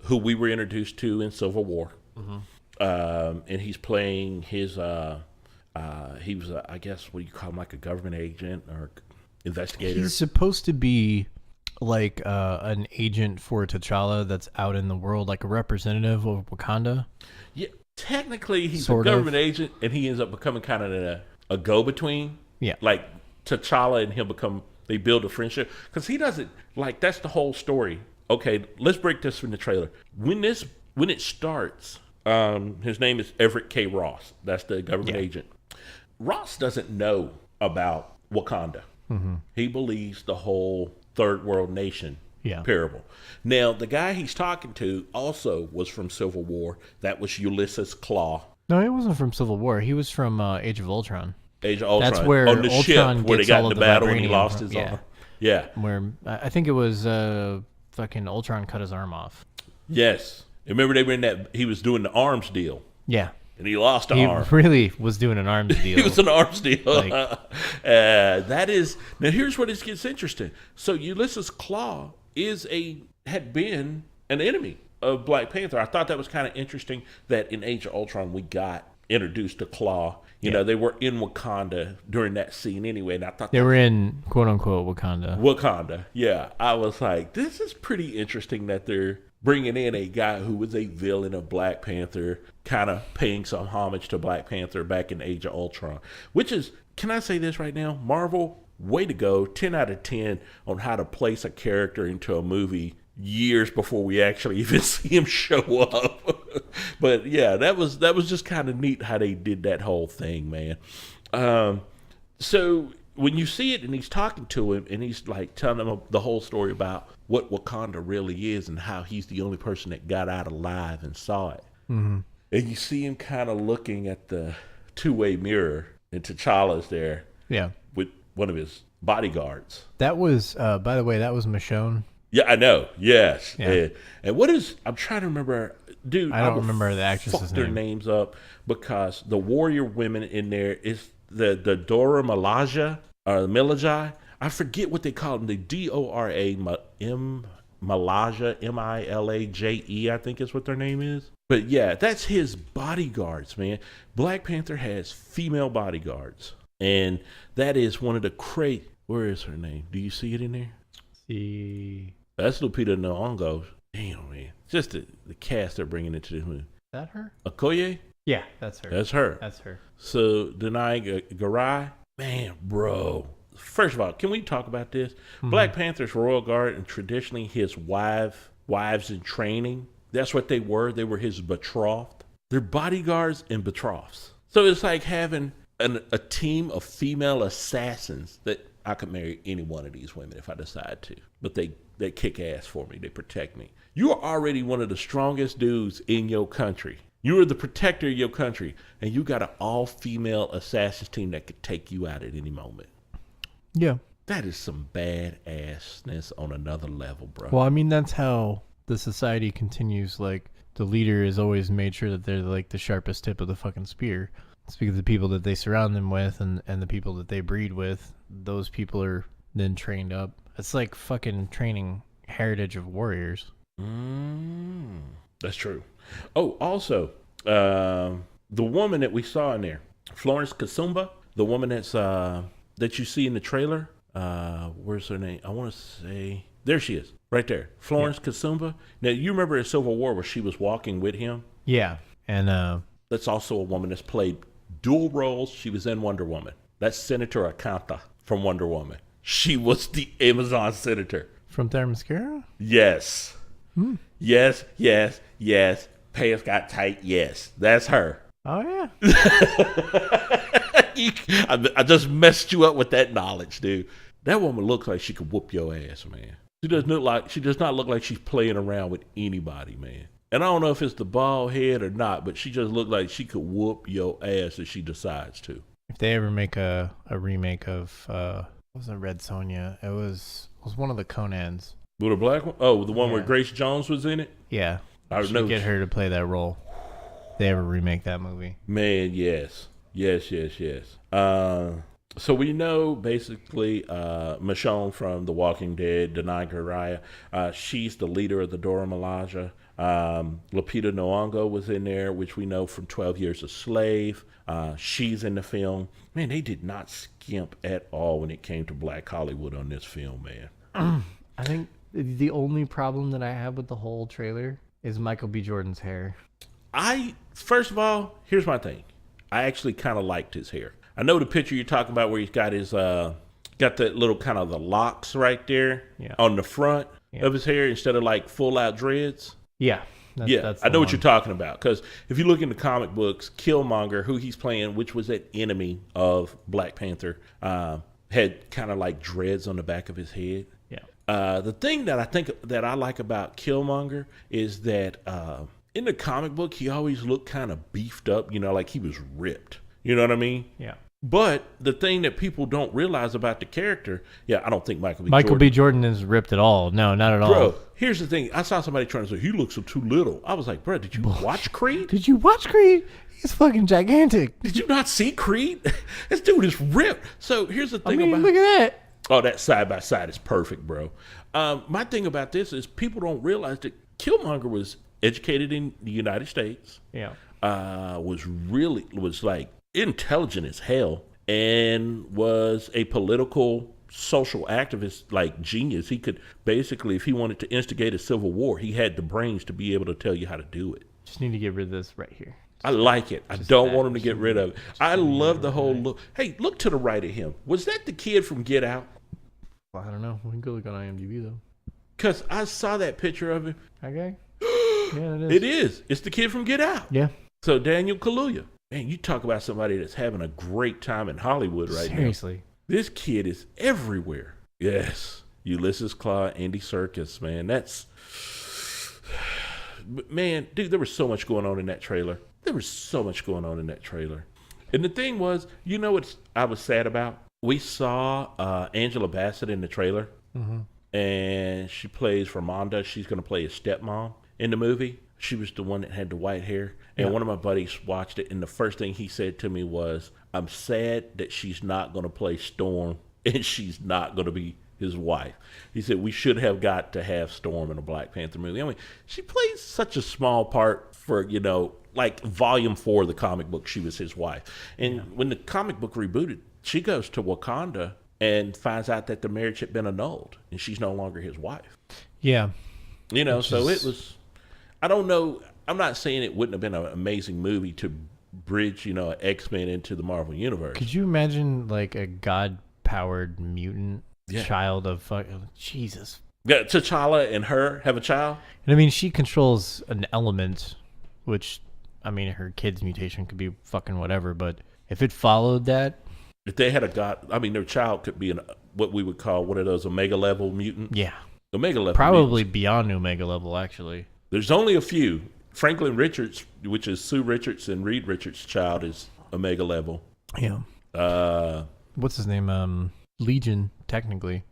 who we were introduced to in Civil War. And he's playing his, he was, I guess, what do you call him, like a government agent or investigator? He's supposed to be like an agent for T'Challa that's out in the world, like a representative of Wakanda. Yeah, technically he's Sort a of. government agent, and he ends up becoming kind of a go-between. Yeah. Like T'Challa and him they build a friendship. Because he doesn't, like, that's the whole story. Okay, let's break this from the trailer. When it starts, his name is Everett K. Ross. That's the government agent. Ross doesn't know about Wakanda. He believes the whole third world nation parable. Now, the guy he's talking to also was from Civil War. That was Ulysses Claw. No, he wasn't from Civil War. He was from Age of Ultron. Age of Ultron. That's where on the Ultron ship where they gets got all in of the the battle and he vibranium lost from- his yeah. arm. Yeah. Where I think it was fucking Ultron cut his arm off. Yes. Remember they were in that, he was doing the arms deal Yeah. and he lost an He arm. really was doing an arms deal. He was an arms deal. Like- That is, now here's where this gets interesting. So Ulysses Claw had been an enemy of Black Panther. I thought that was kind of interesting that in Age of Ultron we got introduced to Claw. You know, they were in Wakanda during that scene anyway, and I thought They were in quote unquote Wakanda. Yeah, I was like, this is pretty interesting that they're bringing in a guy who was a villain of Black Panther, kind of paying some homage to Black Panther back in Age of Ultron, which is, can I say this right now? Marvel, way to go. 10 out of 10 on how to place a character into a movie years before we actually even see him show up. But yeah, that was just kind of neat how they did that whole thing, man. So when you see it and he's talking to him and he's like telling him the whole story about what Wakanda really is and how he's the only person that got out alive and saw it. Mm-hmm. And you see him kind of looking at the two-way mirror, and T'Challa's there Yeah. with one of his bodyguards. That was, by the way, that was Michonne. Yeah, I know. Yes. Yeah. And what is, I'm trying to remember, dude. I don't remember the actress's fuck their name. names up because the warrior women in there is the Dora Milaje or Milaje. I forget what they call them. The Dora Milaje, Milaje, I think is what their name is. But yeah, that's his bodyguards, man. Black Panther has female bodyguards, and that is one of the Where is her name? Do you see it in there? See. That's Lupita Nyong'o. Damn, man. Just the cast they're bringing into this movie. Is that her? Okoye? Yeah, that's her. That's her. That's her. So, Denai Garai? Man, bro. First of all, can we talk about this? Mm-hmm. Black Panther's Royal Guard and traditionally his wives in training, that's what they were. They were his betrothed. They're bodyguards and betroths. So it's like having a team of female assassins that I could marry any one of these women if I decide to. But they kick ass for me. They protect me. You are already one of the strongest dudes in your country. You are the protector of your country. And you got an all-female assassins team that could take you out at any moment. Yeah. That is some badassness on another level, bro. Well, I mean, that's how the society continues. Like, the leader is always made sure that they're like the sharpest tip of the fucking spear. It's because the people that they surround them with and the people that they breed with, those people are then trained up. It's like fucking training heritage of warriors. That's true. Oh, also, the woman that we saw in there, Florence Kasumba, the woman that you see in the trailer. Where's her name? I want to say, there she is, right there, Florence Kasumba. Now you remember in Civil War where she was walking with him? Yeah, and that's also a woman that's played dual roles. She was in Wonder Woman. That's Senator Akanta from Wonder Woman. She was the Amazon senator. from Themyscira? Yes. Yes, yes, yes. Pants got tight. Yes, that's her. Oh yeah. I just messed you up with that knowledge, dude. That woman looks like she could whoop your ass, man. She does not look like she's playing around with anybody, man. And I don't know if it's the bald head or not, but she just looked like she could whoop your ass if she decides to. If they ever make a remake of what was it, Red Sonja? It was one of the Conans. With a black one? Oh, the one where Grace Jones was in it? Yeah. I should get her to play that role. If they ever remake that movie. Man, yes. Yes. So we know basically Michonne from The Walking Dead, Denai Garai, she's the leader of the Dora Milaje. Lupita Nyong'o was in there, which we know from 12 Years a Slave. She's in the film. Man, they did not skimp at all when it came to Black Hollywood on this film, man. I think the only problem that I have with the whole trailer is Michael B. Jordan's hair. First of all, here's my thing. I actually kind of liked his hair. I know the picture you're talking about where he's got his got that little kind of the locks right there on the front of his hair instead of like full out dreads. Yeah. That's I know what you're talking about, because if you look in the comic books, Killmonger, who he's playing, which was that enemy of Black Panther, had kind of like dreads on the back of his head. Yeah. The thing that I think that I like about Killmonger is that in the comic book, he always looked kind of beefed up, like he was ripped. You know what I mean? Yeah. But the thing that people don't realize about the character, I don't think Michael B. Jordan is ripped at all. No, not at all. Bro, here's the thing. I saw somebody trying to say, he looks too little. I was like, bro, did you watch Creed? Did you watch Creed? He's fucking gigantic. Did you not see Creed? This dude is ripped. So here's the thing look at that. Oh, that side by side is perfect, bro. My thing about this is people don't realize that Killmonger was educated in the United States. Yeah. Was like intelligent as hell and was a political social activist, like genius. He could basically, if he wanted to instigate a civil war, he had the brains to be able to tell you how to do it. Just need to get rid of this right here. I like it. I don't want him to get rid of it. I love the whole look. Hey, look to the right of him. Was that the kid from Get Out? Well, I don't know. We can go look on IMDb though. Because I saw that picture of him. Okay. Yeah, it is. It is. It's the kid from Get Out. Yeah. So Daniel Kaluuya. Man, you talk about somebody that's having a great time in Hollywood right now. Seriously. This kid is everywhere. Yes. Ulysses Claw, Andy Serkis, man. That's... Man, dude, there was so much going on in that trailer. And the thing was, you know what I was sad about? We saw Angela Bassett in the trailer. Mm-hmm. And she plays Ramonda. She's going to play a stepmom in the movie. She was the one that had the white hair. And one of my buddies watched it, and the first thing he said to me was, I'm sad that she's not going to play Storm, and she's not going to be his wife. He said, we should have got to have Storm in a Black Panther movie. I mean, she plays such a small part for, like volume 4 of the comic book, she was his wife. And when the comic book rebooted, she goes to Wakanda and finds out that the marriage had been annulled, and she's no longer his wife. Yeah. It was, I don't know, I'm not saying it wouldn't have been an amazing movie to bridge, an X-Men into the Marvel Universe. Could you imagine, like, a God-powered mutant child of Jesus? Yeah, T'Challa and her have a child? And I mean, she controls an element, which, I mean, her kid's mutation could be fucking whatever, but if it followed that... If they had a god, I mean, their child could be what we would call one of those Omega level mutants. Yeah. Omega level probably mutants. Beyond Omega level, actually. There's only a few. Franklin Richards, which is Sue Richards and Reed Richards' child, is Omega level. Yeah. What's his name? Legion, technically,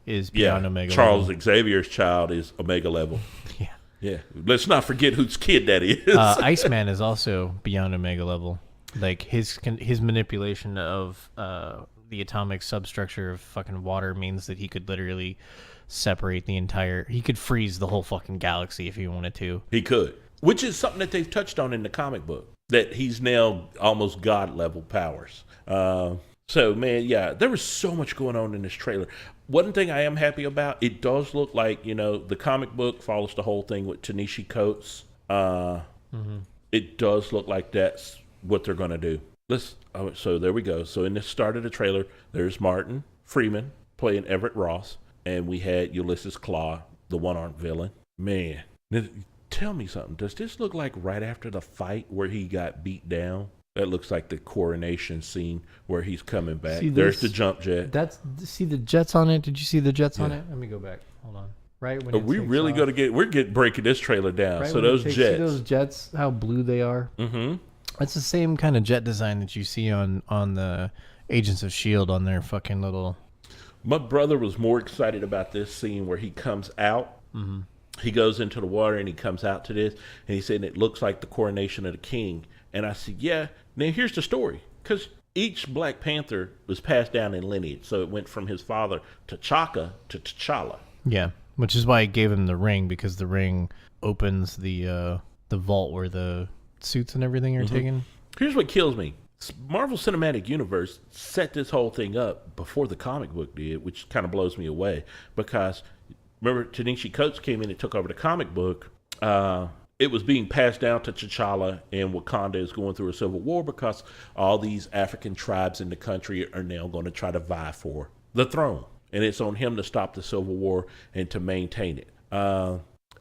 is Beyond Omega Charles level. Xavier's child is Omega level. Yeah. Yeah. Let's not forget whose kid that is. Iceman is also Beyond Omega level. Like, his manipulation of the atomic substructure of fucking water means that he could literally separate the entire... He could freeze the whole fucking galaxy if he wanted to. He could. Which is something that they've touched on in the comic book. That he's now almost God-level powers. So, man, there was so much going on in this trailer. One thing I am happy about, it does look like, the comic book follows the whole thing with Ta-Nehisi Coates. It does look like that's what they're going to do. So there we go. So in the start of the trailer, there's Martin Freeman playing Everett Ross, and we had Ulysses Claw, the one-armed villain. Man, tell me something. Does this look like right after the fight where he got beat down? That looks like the coronation scene where he's coming back. There's the jump jet. See the jets on it? Did you see the jets on it? Let me go back. Hold on. Right when Are we really going to we're breaking this trailer down. Right, so those jets. See those jets, how blue they are? Mm-hmm. That's the same kind of jet design that you see on the Agents of S.H.I.E.L.D. on their fucking little... My brother was more excited about this scene where he comes out. Mm-hmm. He goes into the water and he comes out to this. And he said, it looks like the coronation of the king. And I said, yeah. Now here's the story. Because each Black Panther was passed down in lineage. So it went from his father, T'Chaka, to T'Challa. Yeah, which is why I gave him the ring. Because the ring opens the vault where the... suits and everything are taken. Here's what kills me. Marvel Cinematic Universe set this whole thing up before the comic book did, which kind of blows me away because remember Ta-Nehisi Coates came in and took over the comic book. It was being passed down to T'Challa, and Wakanda is going through a civil war because all these African tribes in the country are now going to try to vie for the throne, and it's on him to stop the civil war and to maintain it.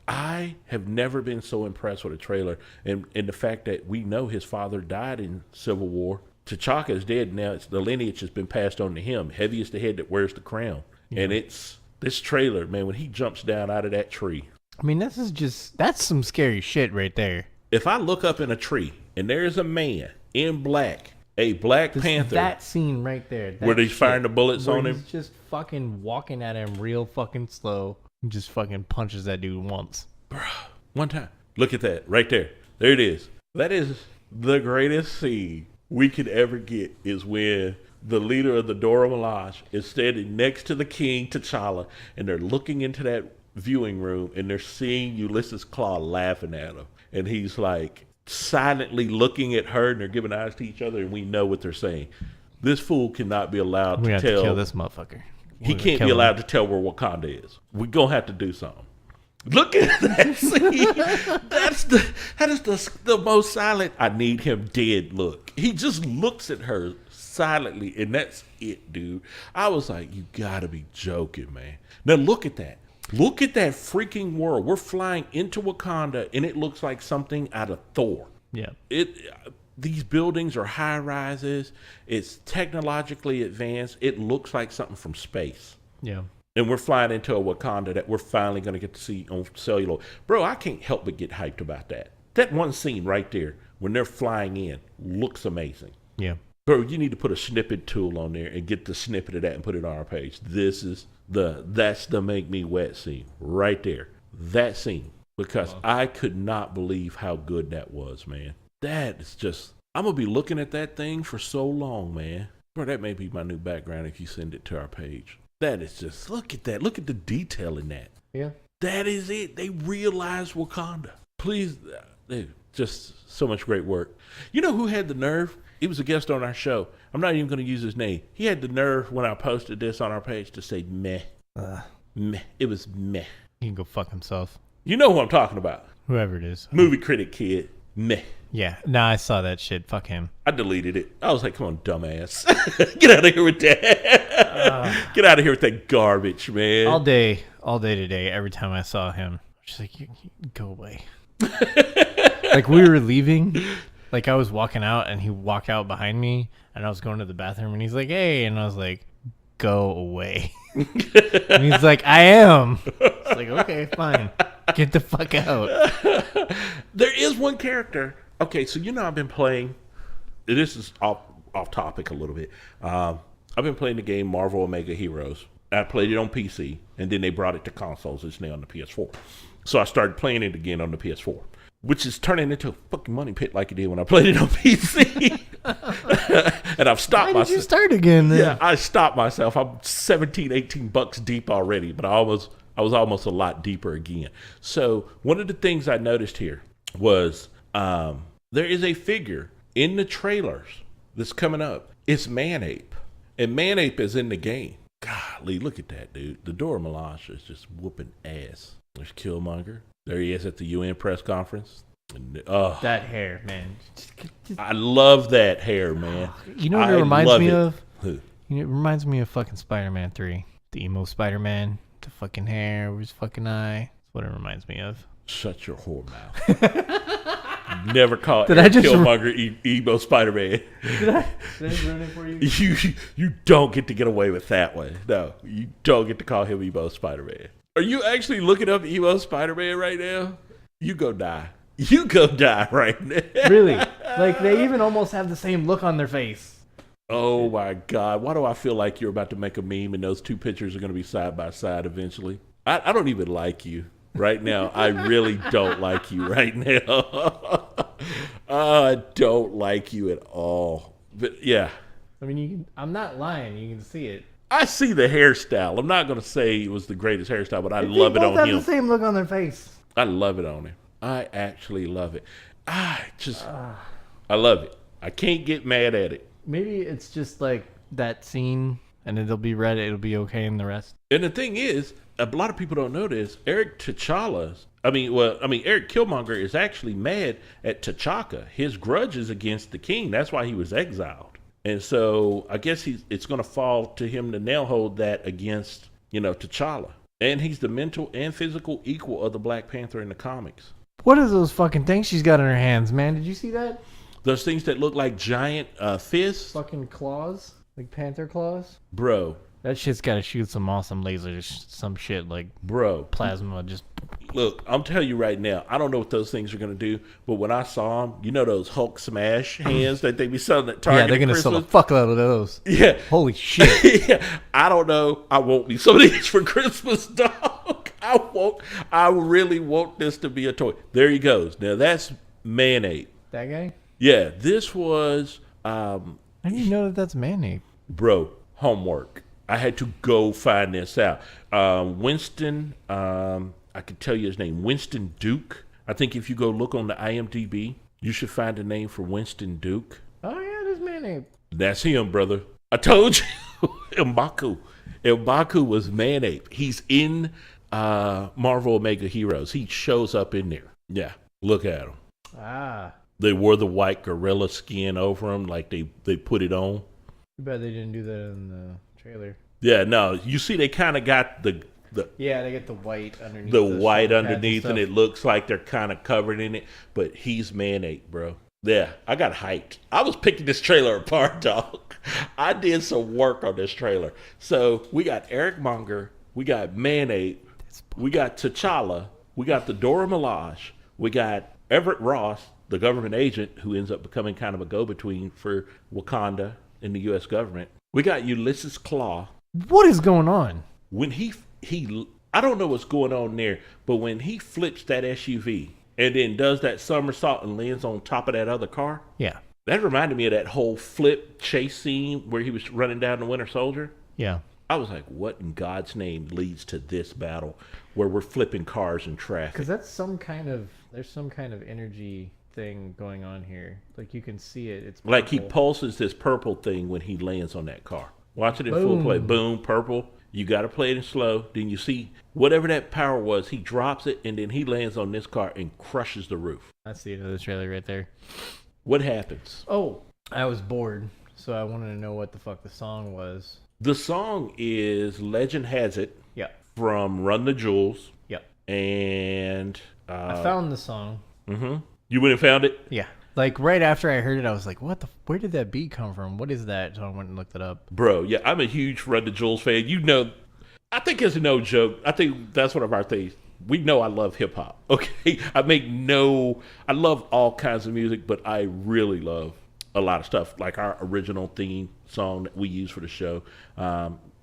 I have never been so impressed with a trailer, and the fact that we know his father died in Civil War. T'Chaka is dead now. The lineage has been passed on to him. Heavy is the head that wears the crown. Yeah. And it's this trailer, man, when he jumps down out of that tree. I mean, that's some scary shit right there. If I look up in a tree and there's a man in black, a Black Panther. That scene right there. Where he's firing the bullets on him. He's just fucking walking at him real fucking slow. Just fucking punches that dude once. Bruh, one time. Look at that. Right there. There it is. That is the greatest scene we could ever get is when the leader of the Dora Milaje is standing next to the king, T'Challa, and they're looking into that viewing room and they're seeing Ulysses Claw laughing at him. And he's like silently looking at her and they're giving eyes to each other and we know what they're saying. This fool cannot be allowed to tell. We have to kill this motherfucker. He can't be allowed to tell where Wakanda is. We're going to have to do something. Look at that scene. That is the most silent, I need him dead look. He just looks at her silently, and that's it, dude. I was like, you got to be joking, man. Now look at that. Look at that freaking world. We're flying into Wakanda, and it looks like something out of Thor. Yeah. These buildings are high rises. It's technologically advanced. It looks like something from space. Yeah. And we're flying into a Wakanda that we're finally going to get to see on cellular. Bro, I can't help but get hyped about that. That one scene right there when they're flying in looks amazing. Yeah. Bro, you need to put a snippet tool on there and get the snippet of that and put it on our page. That's the make me wet scene right there. That scene. Because I could not believe how good that was, man. That is just, I'm going to be looking at that thing for so long, man. Bro, that may be my new background if you send it to our page. That is just, look at that. Look at the detail in that. Yeah. That is it. They realized Wakanda. Please, just so much great work. You know who had the nerve? He was a guest on our show. I'm not even going to use his name. He had the nerve when I posted this on our page to say meh. Meh. It was meh. He can go fuck himself. You know who I'm talking about. Whoever it is. Movie critic kid. Meh. Yeah. Nah, I saw that shit. Fuck him. I deleted it. I was like, come on, dumbass. Get out of here with that. Get out of here with that garbage, man. All day today, every time I saw him, just like, you go away. Like, we were leaving. Like, I was walking out, and he walked out behind me, and I was going to the bathroom, and he's like, hey. And I was like, go away. And he's like, I am. It's like, okay, fine. Get the fuck out. There is one character. Okay, so I've been playing. This is off topic a little bit. I've been playing the game Marvel Omega Heroes. I played it on PC, and then they brought it to consoles. It's now on the PS4. So I started playing it again on the PS4, which is turning into a fucking money pit like it did when I played it on PC. And I've stopped myself. Why did you start again then? Yeah, I stopped myself. I'm 17, 18 bucks deep already, but I was almost a lot deeper again. So one of the things I noticed here was there is a figure in the trailers that's coming up. It's Man-Ape. And Man-Ape is in the game. Golly, look at that, dude. The Dora Milaje is just whooping ass. There's Killmonger. There he is at the UN press conference. And, that hair, man. I love that hair, man. You know what it reminds me of? Who? It reminds me of fucking Spider-Man 3. The emo Spider-Man. The fucking hair with his fucking eye. That's what it reminds me of. Shut your whore mouth. Never call Killmonger emo Spider-Man. Did I ruin it for you? You don't get to get away with that one. No, you don't get to call him emo Spider-Man. Are you actually looking up emo Spider-Man right now? You go die. You go die right now. Really? Like, they even almost have the same look on their face. Oh my God. Why do I feel like you're about to make a meme and those two pictures are going to be side by side eventually? I don't even like you right now. I really don't like you right now. I don't like you at all. But yeah. I mean, I'm not lying. You can see it. I see the hairstyle. I'm not going to say it was the greatest hairstyle, but I love it on him. They both have the same look on their face. I love it on him. I actually love it. I love it. I can't get mad at it. Maybe it's just like that scene, and it'll be read. It'll be okay in the rest. And the thing is, a lot of people don't know this. Eric Killmonger is actually mad at T'Chaka. His grudge is against the king. That's why he was exiled. And so I guess it's going to fall to him to now hold that against, T'Challa. And he's the mental and physical equal of the Black Panther in the comics. What are those fucking things she's got in her hands, man? Did you see that? Those things that look like giant fists. Fucking claws? Like panther claws? Bro. That shit's got to shoot some awesome lasers, some shit like plasma. Just look, I'm telling you right now, I don't know what those things are going to do, but when I saw them, those Hulk smash hands that they be selling at Target. Yeah, they're going to sell the fuck out of those. Yeah. Holy shit. Yeah. I don't know. I won't be some of these for Christmas, dog. I really want this to be a toy. There he goes. Now that's Man-Ape. That guy? Yeah. This was... How do you know that that's Man-Ape? Bro, homework. I had to go find this out. Winston, I could tell you his name, Winston Duke. I think if you go look on the IMDb, you should find a name for Winston Duke. Oh, yeah, there's Man-Ape. That's him, brother. I told you. M'Baku. M'Baku was Man-Ape. He's in Marvel Omega Heroes. He shows up in there. Yeah, look at him. Ah. They wore the white gorilla skin over him like they put it on. Too bad they didn't do that in the trailer. Yeah, no. You see, they kind of got the Yeah, they get the white underneath. The the white shoulder pads underneath, and stuff. it looks like they're kind of covered in it. But he's man-ape, bro. Yeah, I got hyped. I was picking this trailer apart, dog. I did some work on this trailer. So we got Eric Munger, we got Man-Ape, we got T'Challa, we got the Dora Milaje, we got Everett Ross, the government agent who ends up becoming kind of a go-between for Wakanda in the U.S. government. We got Ulysses Claw. What is going on? When he I don't know what's going on there, but when he flips that SUV and then does that somersault and lands on top of that other car, Yeah. that reminded me of that whole flip chase scene where he was running down the Winter Soldier. Yeah. I was like, what in God's name leads to this battle where we're flipping cars in traffic? Because there's some kind of energy thing going on here. Like you can see it. It's Like he purple. pulses this purple thing when he lands on that car. Watch it in full play. Boom, purple. You got to play it in slow. Then you see whatever that power was, he drops it, and then he lands on this car and crushes the roof. That's the end of the trailer right there. What happens? Oh, I was bored, so I wanted to know what the fuck the song was. The song is Legend Has It Yeah. from Run the Jewels. Yep. And I found the song. you went and found it? Yeah. Like right after I heard it, I was like, where did that beat come from? What is that? So I went and looked it up. Bro, yeah, I'm a huge Run the Jewels fan. You know, I think it's no joke. I think that's one of our things. We know I love hip hop. Okay. I love all kinds of music, but I really love a lot of stuff. Like our original theme song that we use for the show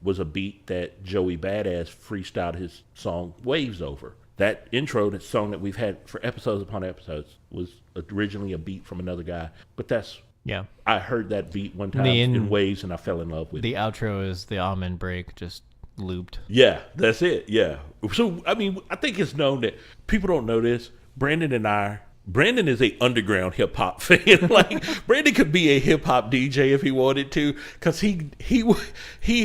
was a beat that Joey Badass freestyled his song Waves over. That intro, that song that we've had for episodes upon episodes, was originally a beat from another guy. But Yeah. I heard that beat one time The in Waves and I fell in love with it. The outro is the almond break just looped. Yeah, that's it. Yeah. So, I mean, I think it's known that people don't know this. Brandon is a underground hip hop fan. Like Brandon could be a hip hop DJ if he wanted to, because he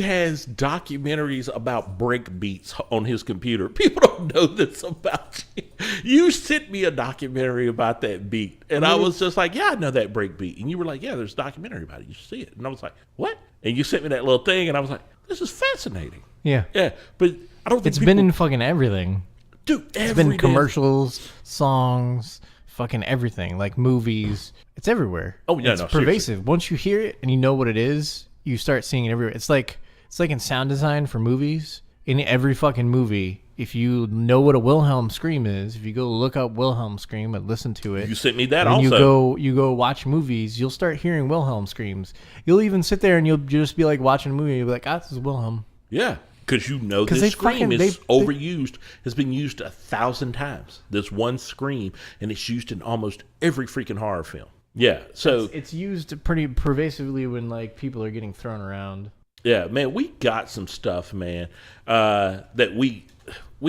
has documentaries about break beats on his computer. People don't know this about you. You sent me a documentary about that beat, and I was just like, "Yeah, I know that break beat." And you were like, "Yeah, there's a documentary about it. You should see it." And I was like, "What?" And you sent me that little thing, and I was like, "This is fascinating." Yeah. Yeah, but I don't think It's been in fucking everything. dude. It's been commercials, songs, fucking everything, like movies. It's everywhere. Oh, yeah, it's no, pervasive. seriously. Once you hear it and you know what it is, you start seeing it everywhere. It's like in sound design for movies. In every fucking movie, if you know what a Wilhelm scream is, if you go look up Wilhelm scream and listen to it, You sent me that and also. you go watch movies, you'll start hearing Wilhelm screams. You'll even sit there and you'll just be like watching a movie and you'll be like, this is Wilhelm. Yeah, because you know 'Cause this they scream fucking- is they- overused, has been used 1,000 times. This one scream, and it's used in almost every freaking horror film. Yeah, so It's used pretty pervasively when like people are getting thrown around. yeah, man, we got some stuff, man, that we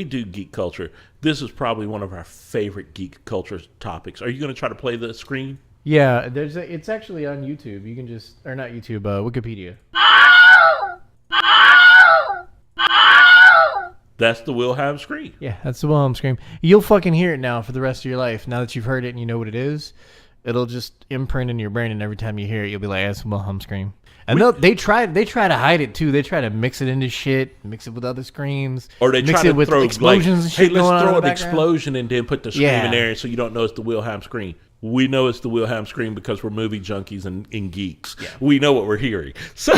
do geek culture. This is probably one of our favorite geek culture topics. Are you going to try to play the screen? Yeah, it's actually on YouTube. You can just, or not YouTube, Wikipedia. That's the Wilhelm scream. Yeah, that's the Wilhelm scream. You'll fucking hear it now for the rest of your life. Now that you've heard it and you know what it is, it'll just imprint in your brain, and every time you hear it, you'll be like, that's a Wilhelm scream. And they try to hide it too. They try to mix it into shit, mix it with other screams, Or they mix try it to with throw explosions and shit hey, going let's on throw in an the background. explosion and then put the scream Yeah. in there so you don't know it's the Wilhelm scream. We know it's the Wilhelm scream because we're movie junkies and geeks. Yeah. We know what we're hearing. So,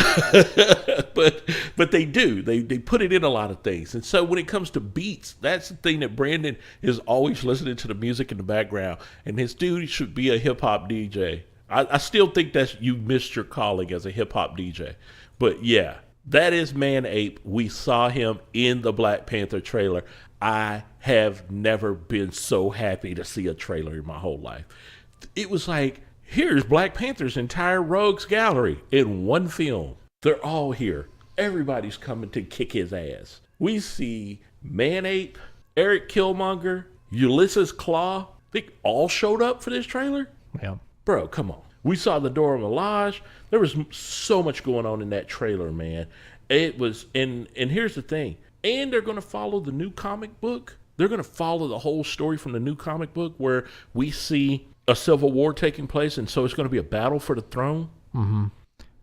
but they do. They put it in a lot of things. And so when it comes to beats, that's the thing that Brandon is always listening to the music in the background. And his dude should be a hip hop DJ. I still think that you missed your calling as a hip hop DJ. But yeah, that is Man-Ape. We saw him in the Black Panther trailer. I have never been so happy to see a trailer in my whole life. It was like, here's Black Panther's entire rogues gallery in one film. They're all here. Everybody's coming to kick his ass. We see Man-Ape, Eric Killmonger, Ulysses Claw. They all showed up for this trailer? Yeah. Bro, come on. We saw the Dora Milaje. There was so much going on in that trailer, man. It was, and here's the thing. And they're going to follow the new comic book. They're going to follow the whole story from the new comic book where we see a civil war taking place, and so it's going to be a battle for the throne. Mm-hmm.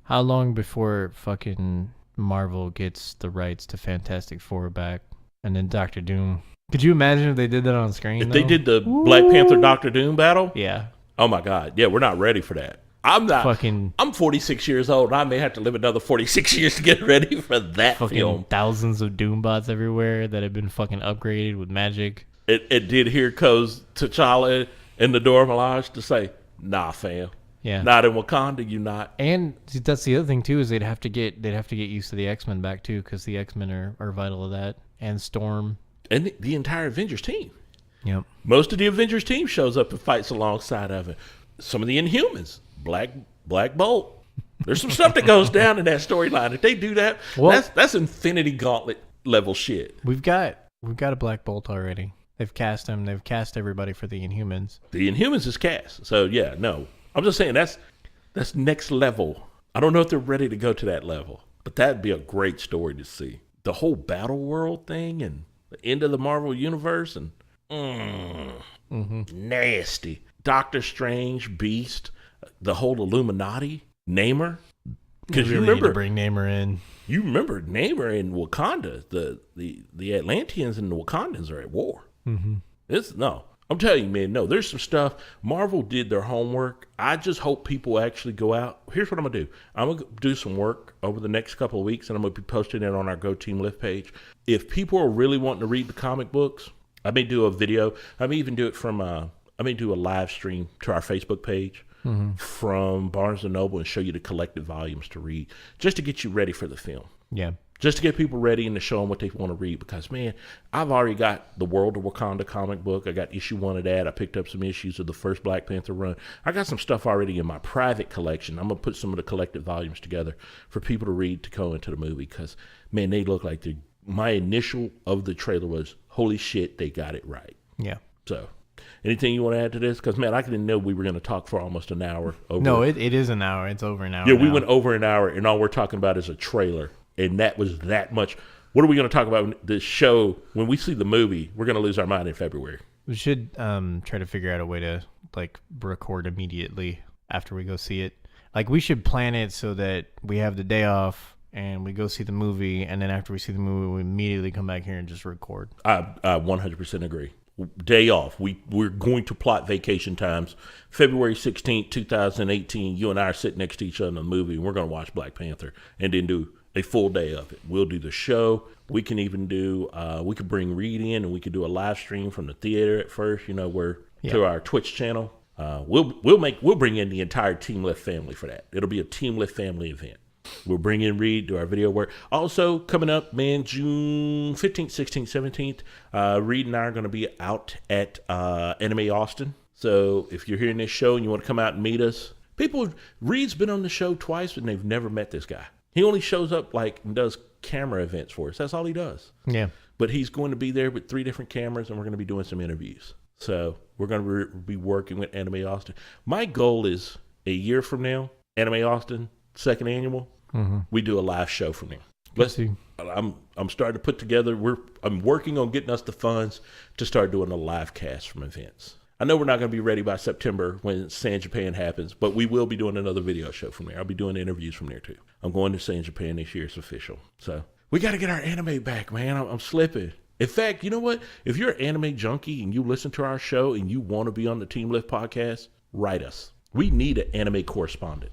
How long before fucking Marvel gets the rights to Fantastic Four back? And then Doctor Doom. Could you imagine if they did that on screen? If though? they did the Black Panther Doctor Doom battle, Yeah. oh my God, yeah, we're not ready for that. I'm not. Fucking I'm 46 years old. And I may have to live another 46 years to get ready for that fucking film. thousands of Doom bots everywhere that have been fucking upgraded with magic. It did hear goes T'Challa in the Dora Milaje to say, "Nah, fam, Yeah. not in Wakanda, you not." And see, that's the other thing too is they'd have to get used to the X-Men back too, because the X-Men are vital to that, and Storm. And the entire Avengers team. Yep. Most of the Avengers team shows up and fights alongside of it. Some of the Inhumans, Black Bolt. There's some stuff that goes down in that storyline. If they do that, Well- that's Infinity Gauntlet level shit. We've got a Black Bolt already. They've cast him. They've cast everybody for the Inhumans. The Inhumans is cast. So yeah, no. I'm just saying that's next level. I don't know if they're ready to go to that level, but that'd be a great story to see. The whole battle world thing and the end of the Marvel universe and nasty. Doctor Strange, Beast, the whole Illuminati, Namor. Because You you really need to remember, bring Namor in. you remember Namor in Wakanda. The Atlanteans and the Wakandans are at war. Mm-hmm. I'm telling you, man, no, there's some stuff. Marvel did their homework. I just hope people actually go out. Here's what I'm going to do. I'm going to do some work over the next couple of weeks, and I'm going to be posting it on our Go Team Lift page. If people are really wanting to read the comic books, I may do a video. I may even do it from, I may do a live stream to our Facebook page from Barnes & Noble and show you the collected volumes to read, just to get you ready for the film. Yeah. Just to get people ready and to show them what they want to read. Because, man, I've already got the World of Wakanda comic book. I got issue 1 of that. I picked up some issues of the first Black Panther run. I got some stuff already in my private collection. I'm going to put some of the collected volumes together for people to read to go into the movie. Because, man, they look like my initial of the trailer was, holy shit, they got it right. Yeah. So, anything you want to add to this? Because, man, I didn't know we were going to talk for almost an hour. No, it is an hour. It's over an hour. Yeah, we now. went over an hour, and all we're talking about is a trailer. And that was that much. What are we going to talk about this show? When we see the movie, we're going to lose our mind in February. We should try to figure out a way to like record immediately after we go see it. Like we should plan it so that we have the day off and we go see the movie, and then after we see the movie, we immediately come back here and just record. I 100% agree. Day off. We're going to plot vacation times. February 16th, 2018, you and I are sitting next to each other in the movie, and we're going to watch Black Panther and then do a full day of it. We'll do the show. We can even do, we could bring Reed in, and we could do a live stream from the theater at first, to our Twitch channel. We'll bring in the entire Team Lift family for that. It'll be a Team Lift family event. We'll bring in Reed, do our video work. Also, coming up, man, June 15th, 16th, 17th, Reed and I are going to be out at Anime Austin. So if you're hearing this show and you want to come out and meet us, Reed's been on the show twice, and they've never met this guy. He only shows up and does camera events for us. That's all he does. Yeah. But he's going to be there with 3 different cameras, and we're going to be doing some interviews. So we're going to be working with Anime Austin. My goal is a year from now, Anime Austin, 2nd annual, we do a live show from there. Let's see. I'm starting to put together. I'm working on getting us the funds to start doing a live cast from events. I know we're not going to be ready by September when San Japan happens, but we will be doing another video show from there. I'll be doing interviews from there too. I'm going to San Japan this year. It's official. So we got to get our anime back, man. I'm slipping. In fact, you know what? If you're an anime junkie and you listen to our show and you want to be on the Team Lift podcast, write us. We need an anime correspondent.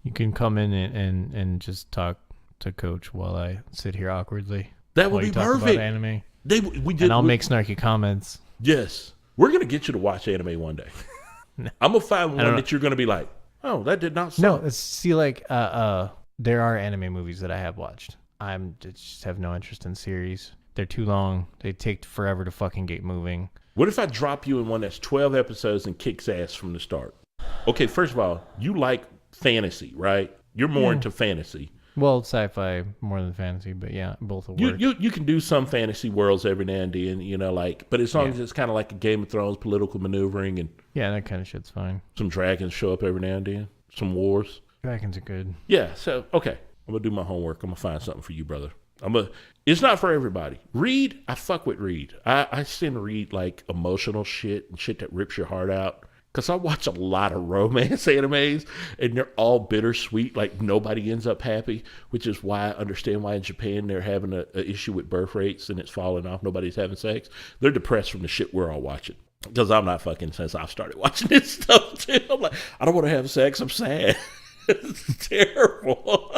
You can come in and just talk to Coach while I sit here awkwardly. That would be perfect. About anime. And I'll make snarky comments. Yes. We're going to get you to watch anime one day. I'm going to find one that you're going to be like, oh, that did not suck. No, see, like, there are anime movies that I have watched. I just have no interest in series. They're too long. They take forever to fucking get moving. What if I drop you in one that's 12 episodes and kicks ass from the start? Okay, first of all, you like fantasy, right? You're more into fantasy. Well, sci-fi more than fantasy, but yeah, both will work. You can do some fantasy worlds every now and then, but as long as it's kind of like a Game of Thrones, political maneuvering, and yeah, that kind of shit's fine. Some dragons show up every now and then, some wars. Dragons are good. Yeah, so okay, I'm gonna do my homework. I'm gonna find something for you, brother. It's not for everybody. Reed, I fuck with Reed. I send Reed like emotional shit and shit that rips your heart out. Because I watch a lot of romance animes, and they're all bittersweet. Like, nobody ends up happy, which is why I understand why in Japan they're having a issue with birth rates and it's falling off. Nobody's having sex. They're depressed from the shit we're all watching. Because I'm not fucking since I've started watching this stuff, too. I'm like, I don't want to have sex. I'm sad. It's terrible.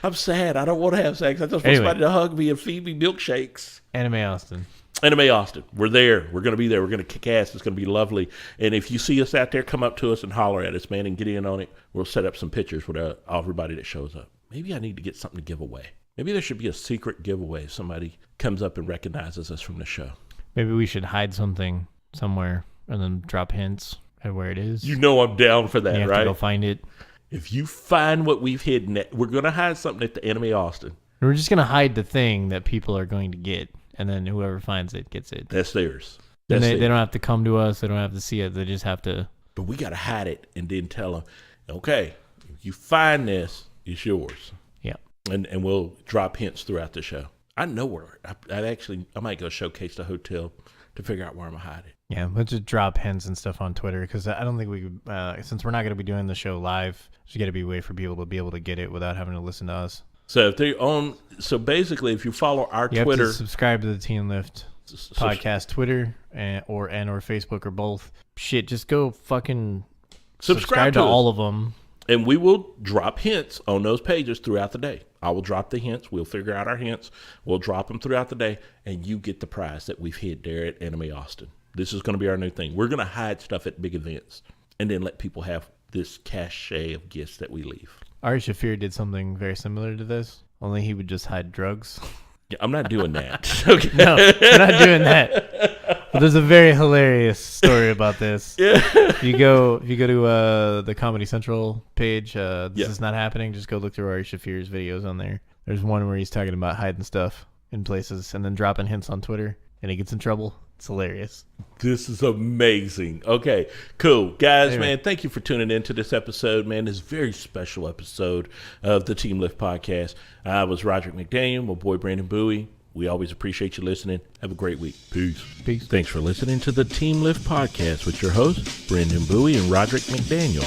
I'm sad. I don't want to have sex. I just want somebody to hug me and feed me milkshakes. Anime Austin. Anime Austin. We're there. We're going to be there. We're going to kick ass. It's going to be lovely. And if you see us out there, come up to us and holler at us, man, and get in on it. We'll set up some pictures with everybody that shows up. Maybe I need to get something to give away. Maybe there should be a secret giveaway if somebody comes up and recognizes us from the show. Maybe we should hide something somewhere and then drop hints at where it is. You know I'm down for that, you have right? To go find it. If you find what we've hidden, we're going to hide something at the Anime Austin. We're just going to hide the thing that people are going to get, and then whoever finds it gets it. That's theirs. They don't have to come to us. They don't have to see it. They just have to. But we got to hide it and then tell them, okay, if you find this, it's yours. Yeah. And we'll drop hints throughout the show. I know where. I might go showcase the hotel to figure out where I'm going to hide it. Yeah, let's just drop hints and stuff on Twitter because I don't think we could, since we're not going to be doing the show live, there's got to be a way for people to be able to get it without having to listen to us. So if they're on, basically, if you follow our you Twitter, have to subscribe to the Team Lift podcast Twitter or Facebook or both. Shit, just go fucking subscribe to all of them. And we will drop hints on those pages throughout the day. I will drop the hints. We'll figure out our hints. We'll drop them throughout the day, and you get the prize that we've hid there at Anime Austin. This is going to be our new thing. We're going to hide stuff at big events and then let people have this cachet of gifts that we leave. Ari Shaffir did something very similar to this, only he would just hide drugs. Yeah, I'm not doing that. Okay. No, we're not doing that. But there's a very hilarious story about this. Yeah. If you go to the Comedy Central page, this is not happening. Just go look through Ari Shaffir's videos on there. There's one where he's talking about hiding stuff in places and then dropping hints on Twitter, and he gets in trouble. It's hilarious. This is amazing. Okay, cool. Guys, man, thank you for tuning in to this episode, man. This very special episode of the Team Lift podcast. I was Roderick McDaniel, my boy Brandon Bowie. We always appreciate you listening. Have a great week. Peace. Peace. Thanks for listening to the Team Lift podcast with your hosts, Brandon Bowie and Roderick McDaniel.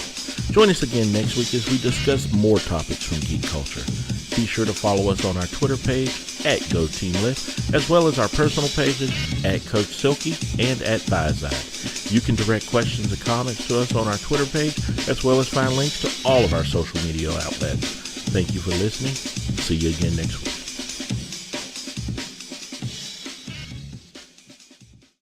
Join us again next week as we discuss more topics from geek culture. Be sure to follow us on our Twitter page at GoTeamLift, as well as our personal pages at Coach Silky and at Thighside. You can direct questions and comments to us on our Twitter page, as well as find links to all of our social media outlets. Thank you for listening. See you again next week.